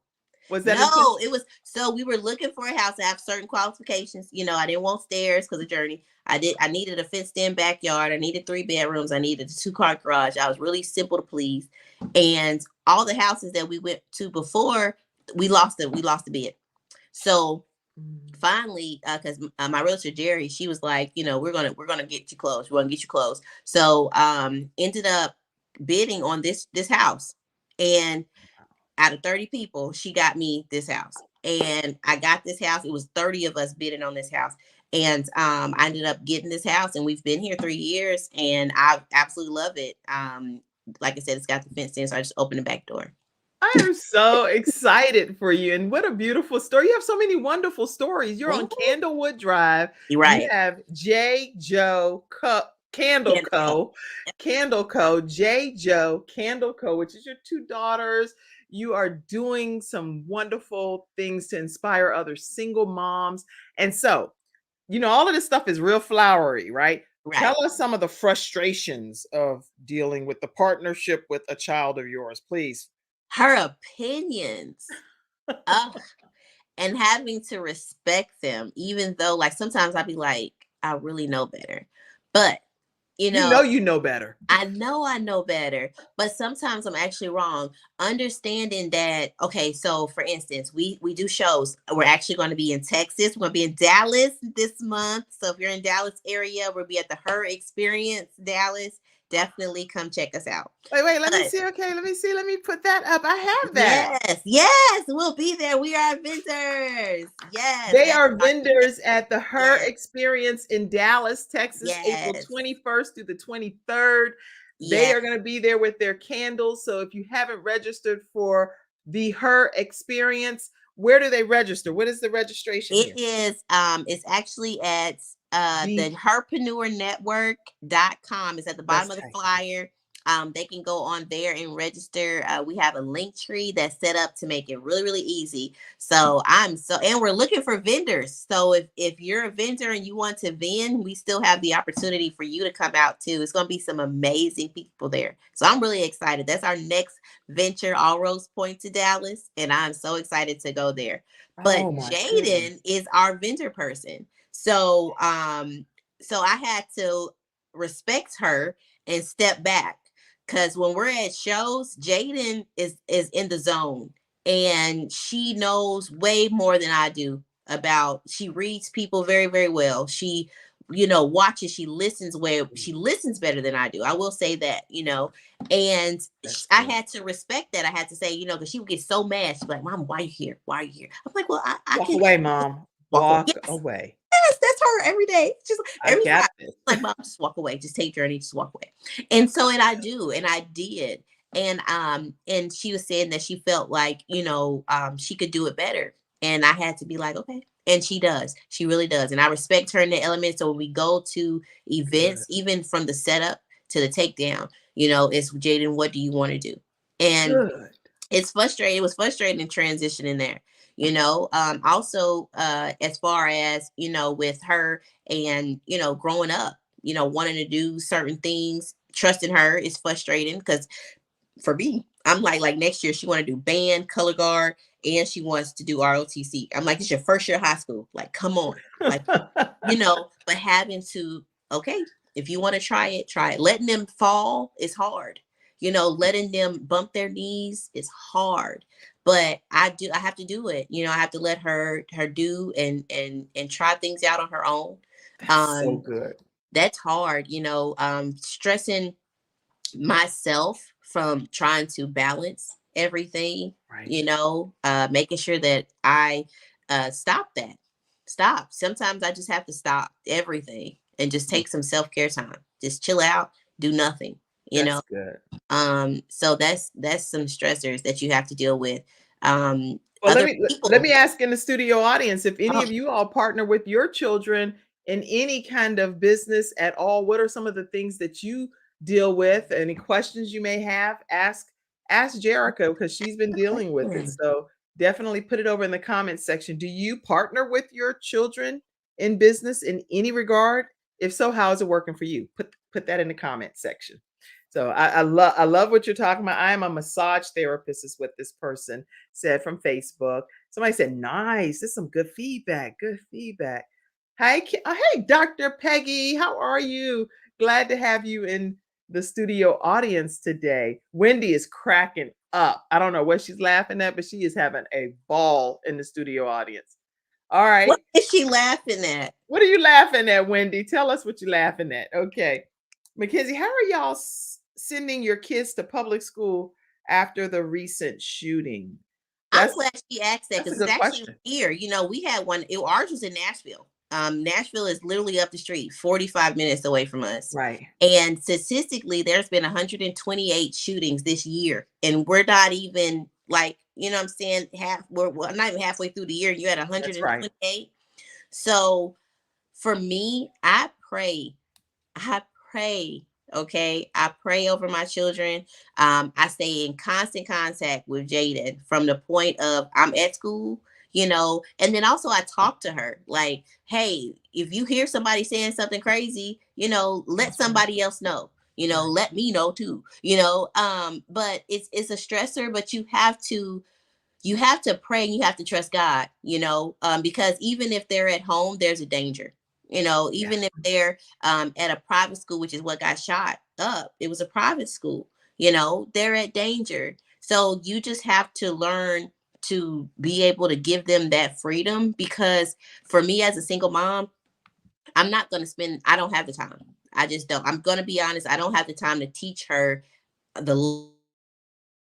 Was that No, intentional? it was. So we were looking for a house that have certain qualifications. You know, I didn't want stairs because of journey. I needed a fenced-in backyard. I needed 3 bedrooms. I needed a 2-car garage. I was really simple to please. And all the houses that we went to before, we lost the bid. So finally, because my realtor Jerry, she was like, you know, we're gonna get you closed. We're gonna get you closed. So ended up bidding on this house, and out of 30 people, she got me this house. And I got this house. It was 30 of us bidding on this house. And I ended up getting this house, and we've been here 3 years, and I absolutely love it. Like I said, it's got the fence in, so I just opened the back door. I am so excited for you. And what a beautiful story. You have so many wonderful stories. You're on Candlewood Drive. You're right. You have JaiJou Candle Co. JaiJou Candle Co., which is your 2 daughters. You are doing some wonderful things to inspire other single moms. And so, you know, all of this stuff is real flowery, right? Tell us some of the frustrations of dealing with the partnership with a child of yours, please. Her opinions. And having to respect them, even though, like, sometimes I'd be like, I really know better. But you know better. I know better, but sometimes I'm actually wrong. Understanding that, okay, so for instance, we do shows. We're actually going to be in Texas. We're going to be in Dallas this month. So if you're in Dallas area, we'll be at the Her Experience Dallas. Definitely come check us out. Wait, let me see. Okay, let me see. Let me put that up. I have that. Yes, we'll be there. We are vendors. Yes. They are vendors at the Her Experience in Dallas, Texas, April 21st through the 23rd. They are going to be there with their candles. So if you haven't registered for the Her Experience, where do they register? What is the registration? It's actually at the Herpreneurship.com. It's at the bottom of the flyer. They can go on there and register. We have a link tree that's set up to make it really, really easy. So and we're looking for vendors. So if you're a vendor and you want to vend, we still have the opportunity for you to come out too. It's going to be some amazing people there. So I'm really excited. That's our next venture, All Rose Point to Dallas. And I'm so excited to go there. But Oh my Jaidyn goodness. is our vendor person. So, so I had to respect her and step back. Because when we're at shows, Jaidyn is in the zone, and she knows way more than I do about. She reads people very, very well. She, watches. She listens well. She listens better than I do. I will say that, And I had to respect that. I had to say, because she would get so mad. She'd be like, "Mom, why are you here? Why are you here?" I'm like, "Well, I Walk can away, Mom. walk Walk away." away. Yes, that's her every day. Just I every time, got this. like, "Mom, just walk away. Just take your journey. Just walk away." And so, and I do, and I did. And she was saying that she felt like, she could do it better. And I had to be like, okay. And she does. She really does. And I respect her in the element. So when we go to events, even from the setup to the takedown, it's Jaidyn, what do you want to do? And Good. it's frustrating. It was frustrating transitioning there, also, as far as, with her and, growing up, wanting to do certain things, trusting her is frustrating because for me, I'm like next year she want to do band, color guard, and she wants to do ROTC. I'm like, this is your first year of high school. Like, come on. Like, but having to, okay, if you want to try it, try it. Letting them fall is hard. Letting them bump their knees is hard. But I have to do it. I have to let her do and try things out on her own. That's so good. That's hard, stressing myself from trying to balance everything, Right. making sure that I stop that. Stop. Sometimes I just have to stop everything and just take some self-care time. Just chill out, do nothing, That's good. So that's some stressors that you have to deal with. Well, Other let people. me ask in the studio audience if any Oh, of you all partner with your children in any kind of business at all. What are some of the things that you deal with? Any questions you may have? Ask Jerica because she's been dealing with it. So definitely put it over in the comments section. Do you partner with your children in business in any regard? If so, how is it working for you? Put that in the comment section. So I love what you're talking about. I am a massage therapist, is what this person said from Facebook. Somebody said, nice. This is some good feedback. Good feedback. Hey, Dr. Peggy. How are you? Glad to have you in the studio audience today. Wendy is cracking up. I don't know what she's laughing at, but she is having a ball in the studio audience. All right. what is she laughing at? What are you laughing at, Wendy? Tell us what you're laughing at. Okay. Mackenzie, how are y'all sending your kids to public school after the recent shooting? I'm That's glad she asked that that's a because it's good actually question. here. We had one. Ours was in Nashville. Nashville is literally up the street, 45 minutes away from us. Right. And statistically, there's been 128 shootings this year, and we're not even like, what I'm saying, we're not even halfway through the year. You had That's right. 128. So for me, I pray, okay? I pray over my children. I stay in constant contact with Jaidyn from the point of I'm at school, and then also I talk to her like, hey, if you hear somebody saying something crazy, let somebody else know. Right. Let me know too. But it's a stressor, but you have to pray and you have to trust God, because even if they're at home, there's a danger. Yeah. Even if they're at a private school, which is what got shot up, it was a private school, they're at danger. So you just have to learn to be able to give them that freedom because for me as a single mom, I don't have the time. I just don't. I'm going to be honest. I don't have the time to teach her the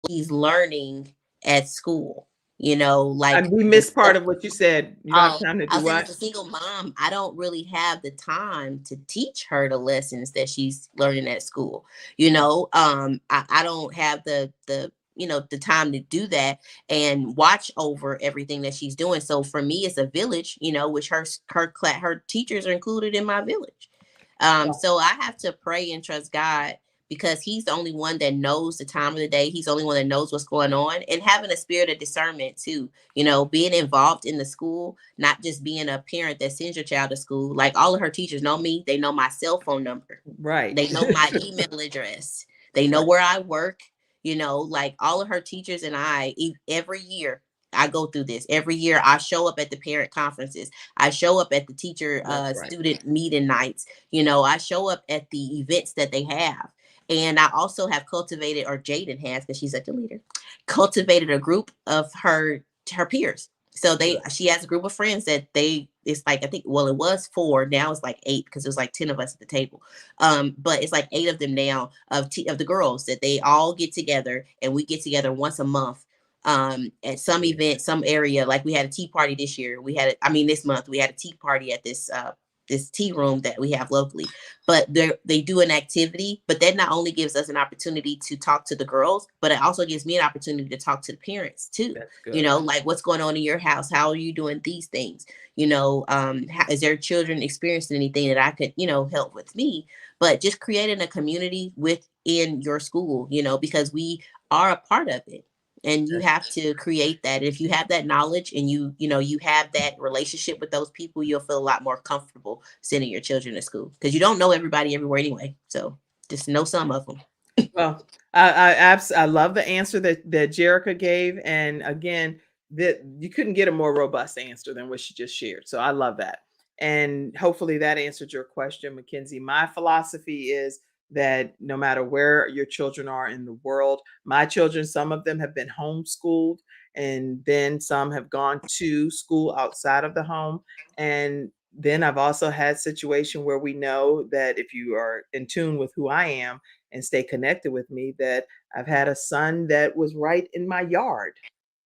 he's learning at school, like And we the missed part of what you said. You don't have time to I do was saying as what? a single mom, I don't really have the time to teach her the lessons that she's learning at school. I don't have the time to do that and watch over everything that she's doing. So for me, it's a village, which her teachers are included in my village. Well, So I have to pray and trust God because he's the only one that knows the time of the day. He's the only one that knows what's going on, and having a spirit of discernment too. Being involved in the school, not just being a parent that sends your child to school. Like, all of her teachers know me. They know my cell phone number. Right. They know my email address. They know where I work. Like, all of her teachers and I, every year, I go through this. Every year I show up at the parent conferences. I show up at the teacher student meeting nights. I show up at the events that they have. And I also have cultivated, or Jaidyn has, because she's such a leader, cultivated a group of her peers. So she has a group of friends that it's like, I think, well, it was 4, now it's like 8, because there's like 10 of us at the table. But it's like 8 of them now, of the girls, that they all get together, and we get together once a month at some event, some area. Like, we had a tea party this year. This month we had a tea party at this tea room that we have locally. But they do an activity, but that not only gives us an opportunity to talk to the girls, but it also gives me an opportunity to talk to the parents too. Like, what's going on in your house? How are you doing these things? Is there children experiencing anything that I could, help with me? But just creating a community within your school, because we are a part of it. And you have to create that. If you have that knowledge, and you have that relationship with those people, you'll feel a lot more comfortable sending your children to school, because you don't know everybody everywhere anyway. So just know some of them. Well, I love the answer that Jerica gave. And again, that you couldn't get a more robust answer than what she just shared. So I love that. And hopefully that answered your question, Mackenzie. My philosophy is that no matter where your children are in the world, my children, some of them have been homeschooled, and then some have gone to school outside of the home. And then I've also had situation where we know that if you are in tune with who I am and stay connected with me, that I've had a son that was right in my yard,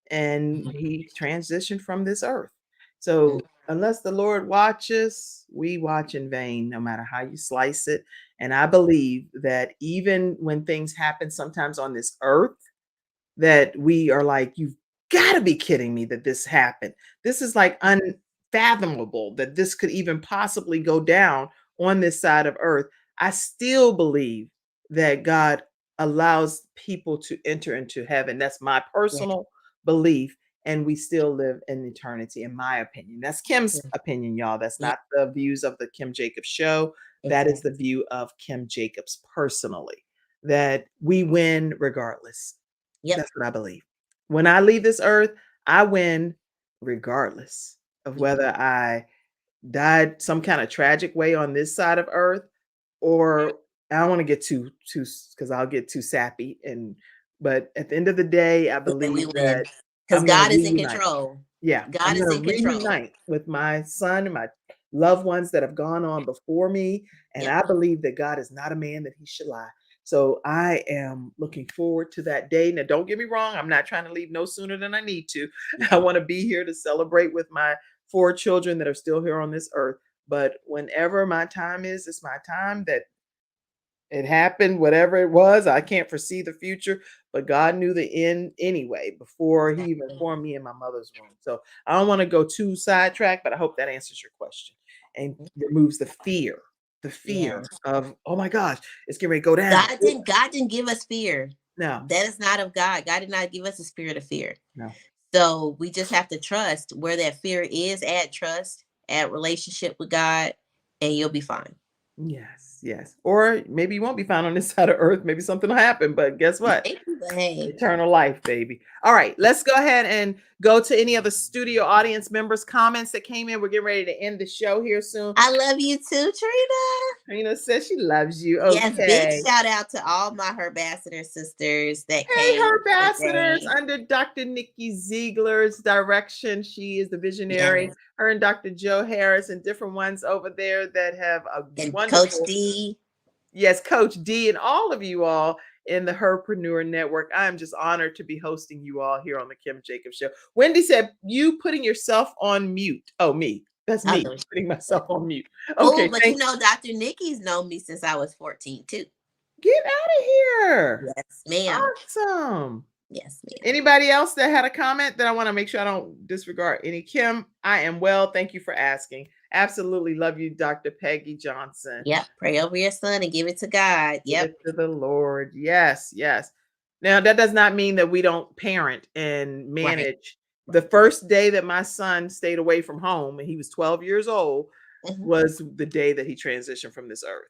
and he transitioned from this earth. So unless the Lord watches, we watch in vain, no matter how you slice it. And I believe that even when things happen sometimes on this earth, that we are like, you've got to be kidding me that this happened. This is like unfathomable that this could even possibly go down on this side of earth. I still believe that God allows people to enter into heaven. That's my personal belief. And we still live in eternity, in my opinion. That's Kim's opinion, y'all. That's not the views of the Kim Jacobs Show. That is the view of Kim Jacobs personally, that we win regardless. That's what I believe. When I leave this earth, I win regardless of whether I died some kind of tragic way on this side of earth, or I don't want to get too because I'll get too sappy. But at the end of the day, I believe that because God is in control. Yeah, God is in control. Reunite with my son and my loved ones that have gone on before me, and I believe that God is not a man that he should lie. So I am looking forward to that day. Now, don't get me wrong. I'm not trying to leave no sooner than I need to. I want to be here to celebrate with my 4 children that are still here on this earth. But whenever my time is, it's my time. That it happened, whatever it was. I can't foresee the future, but God knew the end anyway before he even formed me in my mother's womb. So I don't want to go too sidetracked, but I hope that answers your question and removes the fear of, oh my gosh, it's getting ready to go down. God didn't give us fear. No, that is not of God. God did not give us a spirit of fear. No. So we just have to trust where that fear is. Add trust, add relationship with God, and you'll be fine. Yes. Or maybe you won't be found on this side of earth. Maybe something will happen, but guess what? Eternal life, baby. All right, let's go ahead and go to any of the studio audience members' comments that came in. We're getting ready to end the show here soon. I love you too, Trina. Trina says she loves you. Okay. Yes, big shout out to all my Herpreneurship sisters that came. Hey, Herpreneurship under Dr. Nikki Ziegler's direction. She is the visionary. Yes. Her and Dr. Joe Harris and different ones over there that have a wonderful Coach D. Yes, Coach D, and all of you all in the Herpreneur Network. I am just honored to be hosting you all here on the Kim Jacobs Show. Wendy said, you putting yourself on mute. Oh, me. That's me putting myself on mute. Okay. But you know, Dr. Nikki's known me since I was 14 too. Get out of here. Yes, ma'am. Awesome. Yes, ma'am. Anybody else that had a comment that I want to make sure I don't disregard any? Kim, I am well. Thank you for asking. Absolutely love you, Dr. Peggy Johnson. Yep. Pray over your son and give it to God. Give Yep. it to the Lord. Yes, yes. Now, that does not mean that we don't parent and Right. manage. The first day that my son stayed away from home, and he was 12 years old, Mhm. was the day that he transitioned from this earth.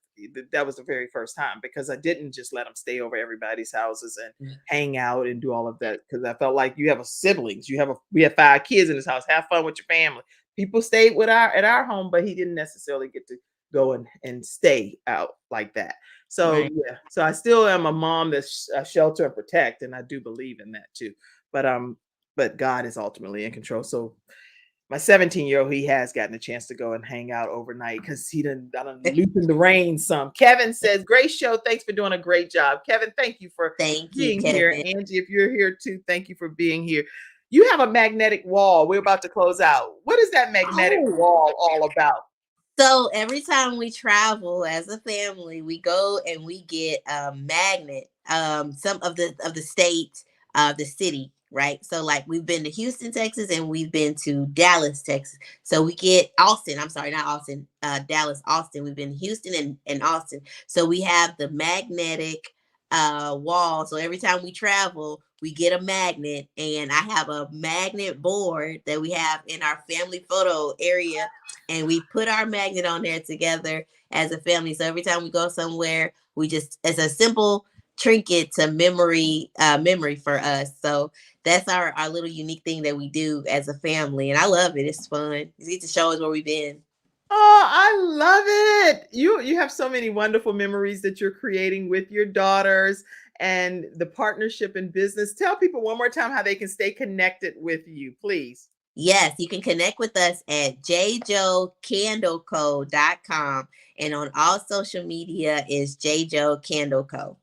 That was the very first time, because I didn't just let him stay over everybody's houses and Mm. hang out and do all of that, because I felt like you have a siblings. We have 5 kids in this house. Have fun with your family. People stayed with at our home, but he didn't necessarily get to go and stay out like that. So Right. yeah, so I still am a mom that's shelter and protect, and I do believe in that too. But God is ultimately in control. So my 17-year-old, he has gotten a chance to go and hang out overnight, because I done loosened the reins some. Kevin says, "Great show. Thanks for doing a great job." Kevin, thank you for Thank you, being here. Kevin. Angie, if you're here too, thank you for being here. You have a magnetic wall. We're about to close out. What is that magnetic Oh. wall all about? So every time we travel as a family, we go and we get a magnet, some of the state, the city, right? So like we've been to Houston, Texas, and we've been to Dallas, Texas. So we get Austin. I'm sorry, not Austin, Dallas, Austin. We've been to Houston and Austin. So we have the magnetic wall. So every time we travel, we get a magnet, and I have a magnet board that we have in our family photo area, and we put our magnet on there together as a family. So every time we go somewhere, we just, it's a simple trinket to memory for us. So that's our little unique thing that we do as a family, and I love it. It's fun. You get to show us where we've been. Oh, I love it. You have so many wonderful memories that you're creating with your daughters and the partnership in business. Tell people one more time how they can stay connected with you, please. Yes, you can connect with us at JaiJouCandleCo.com, and on all social media is JaiJou Candle Co.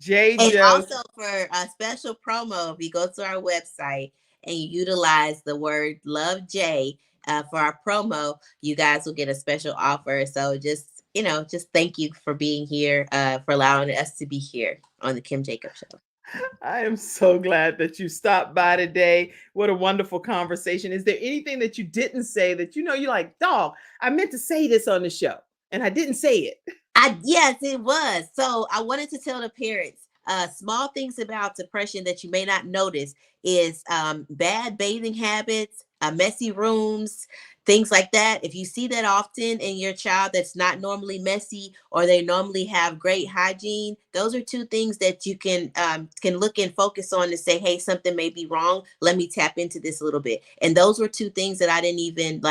And JaiJou. also for a special promo, if you go to our website and you utilize the word Love J for our promo, you guys will get a special offer. So just, just thank you for being here, for allowing us to be here on the Kim Jacobs Show. I am so glad that you stopped by today. What a wonderful conversation. Is there anything that you didn't say that you're like, dog, I meant to say this on the show and I didn't say it? Yes, it was. So I wanted to tell the parents, small things about depression that you may not notice is bad bathing habits, messy rooms, things like that. If you see that often in your child that's not normally messy, or they normally have great hygiene, those are two things that you can look and focus on to say, hey, something may be wrong. Let me tap into this a little bit. And those were two things that I didn't even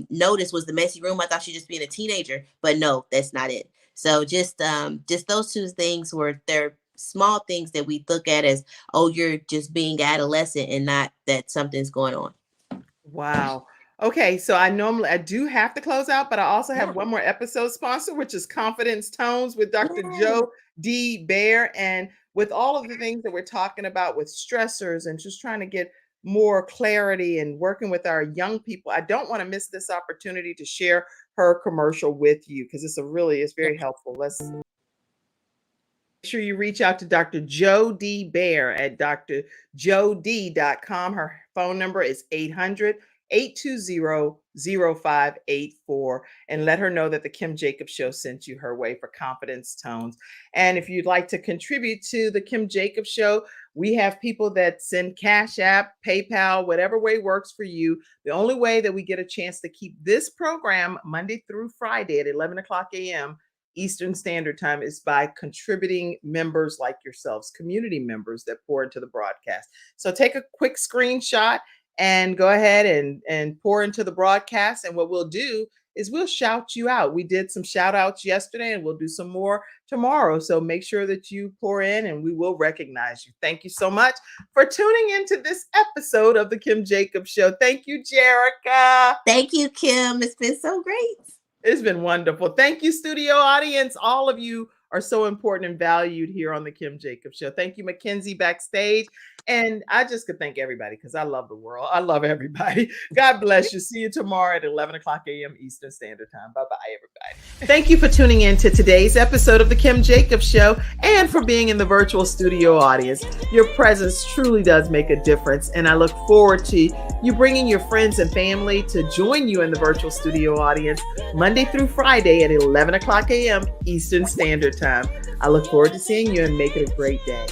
notice was the messy room. I thought she just being a teenager, but no, that's not it. So just those two things were, they're small things that we look at as, oh, you're just being adolescent and not that something's going on. Wow. Okay, so I do have to close out, but I also Yeah. have one more episode sponsor, which is Confidence Tones with Dr. Yeah. Joe D. Bear. And with all of the things that we're talking about with stressors and just trying to get more clarity and working with our young people, I don't want to miss this opportunity to share her commercial with you, because it's very helpful. Let's make sure you reach out to Dr. Joe D. Bear at drjoed.com. Her phone number is 800-820-0584, and let her know that the Kim Jacobs Show sent you her way for Confidence Tones. And if you'd like to contribute to the Kim Jacobs Show, we have people that send Cash App, PayPal, whatever way works for you. The only way that we get a chance to keep this program Monday through Friday at 11 o'clock a.m. Eastern Standard Time is by contributing members like yourselves, community members that pour into the broadcast. So take a quick screenshot and go ahead and pour into the broadcast. And what we'll do is we'll shout you out. We did some shout outs yesterday, and we'll do some more tomorrow. So make sure that you pour in and we will recognize you. Thank you so much for tuning into this episode of the Kim Jacobs Show. Thank you, Jerica. Thank you, Kim. It's been so great. It's been wonderful. Thank you, studio audience. All of you are so important and valued here on the Kim Jacobs Show. Thank you, Mackenzie, backstage. And I just could thank everybody, because I love the world. I love everybody. God bless you. See you tomorrow at 11 o'clock a.m. Eastern Standard Time. Bye-bye, everybody. Thank you for tuning in to today's episode of The Kim Jacobs Show and for being in the virtual studio audience. Your presence truly does make a difference, and I look forward to you bringing your friends and family to join you in the virtual studio audience Monday through Friday at 11 o'clock a.m. Eastern Standard Time. I look forward to seeing you and make it a great day.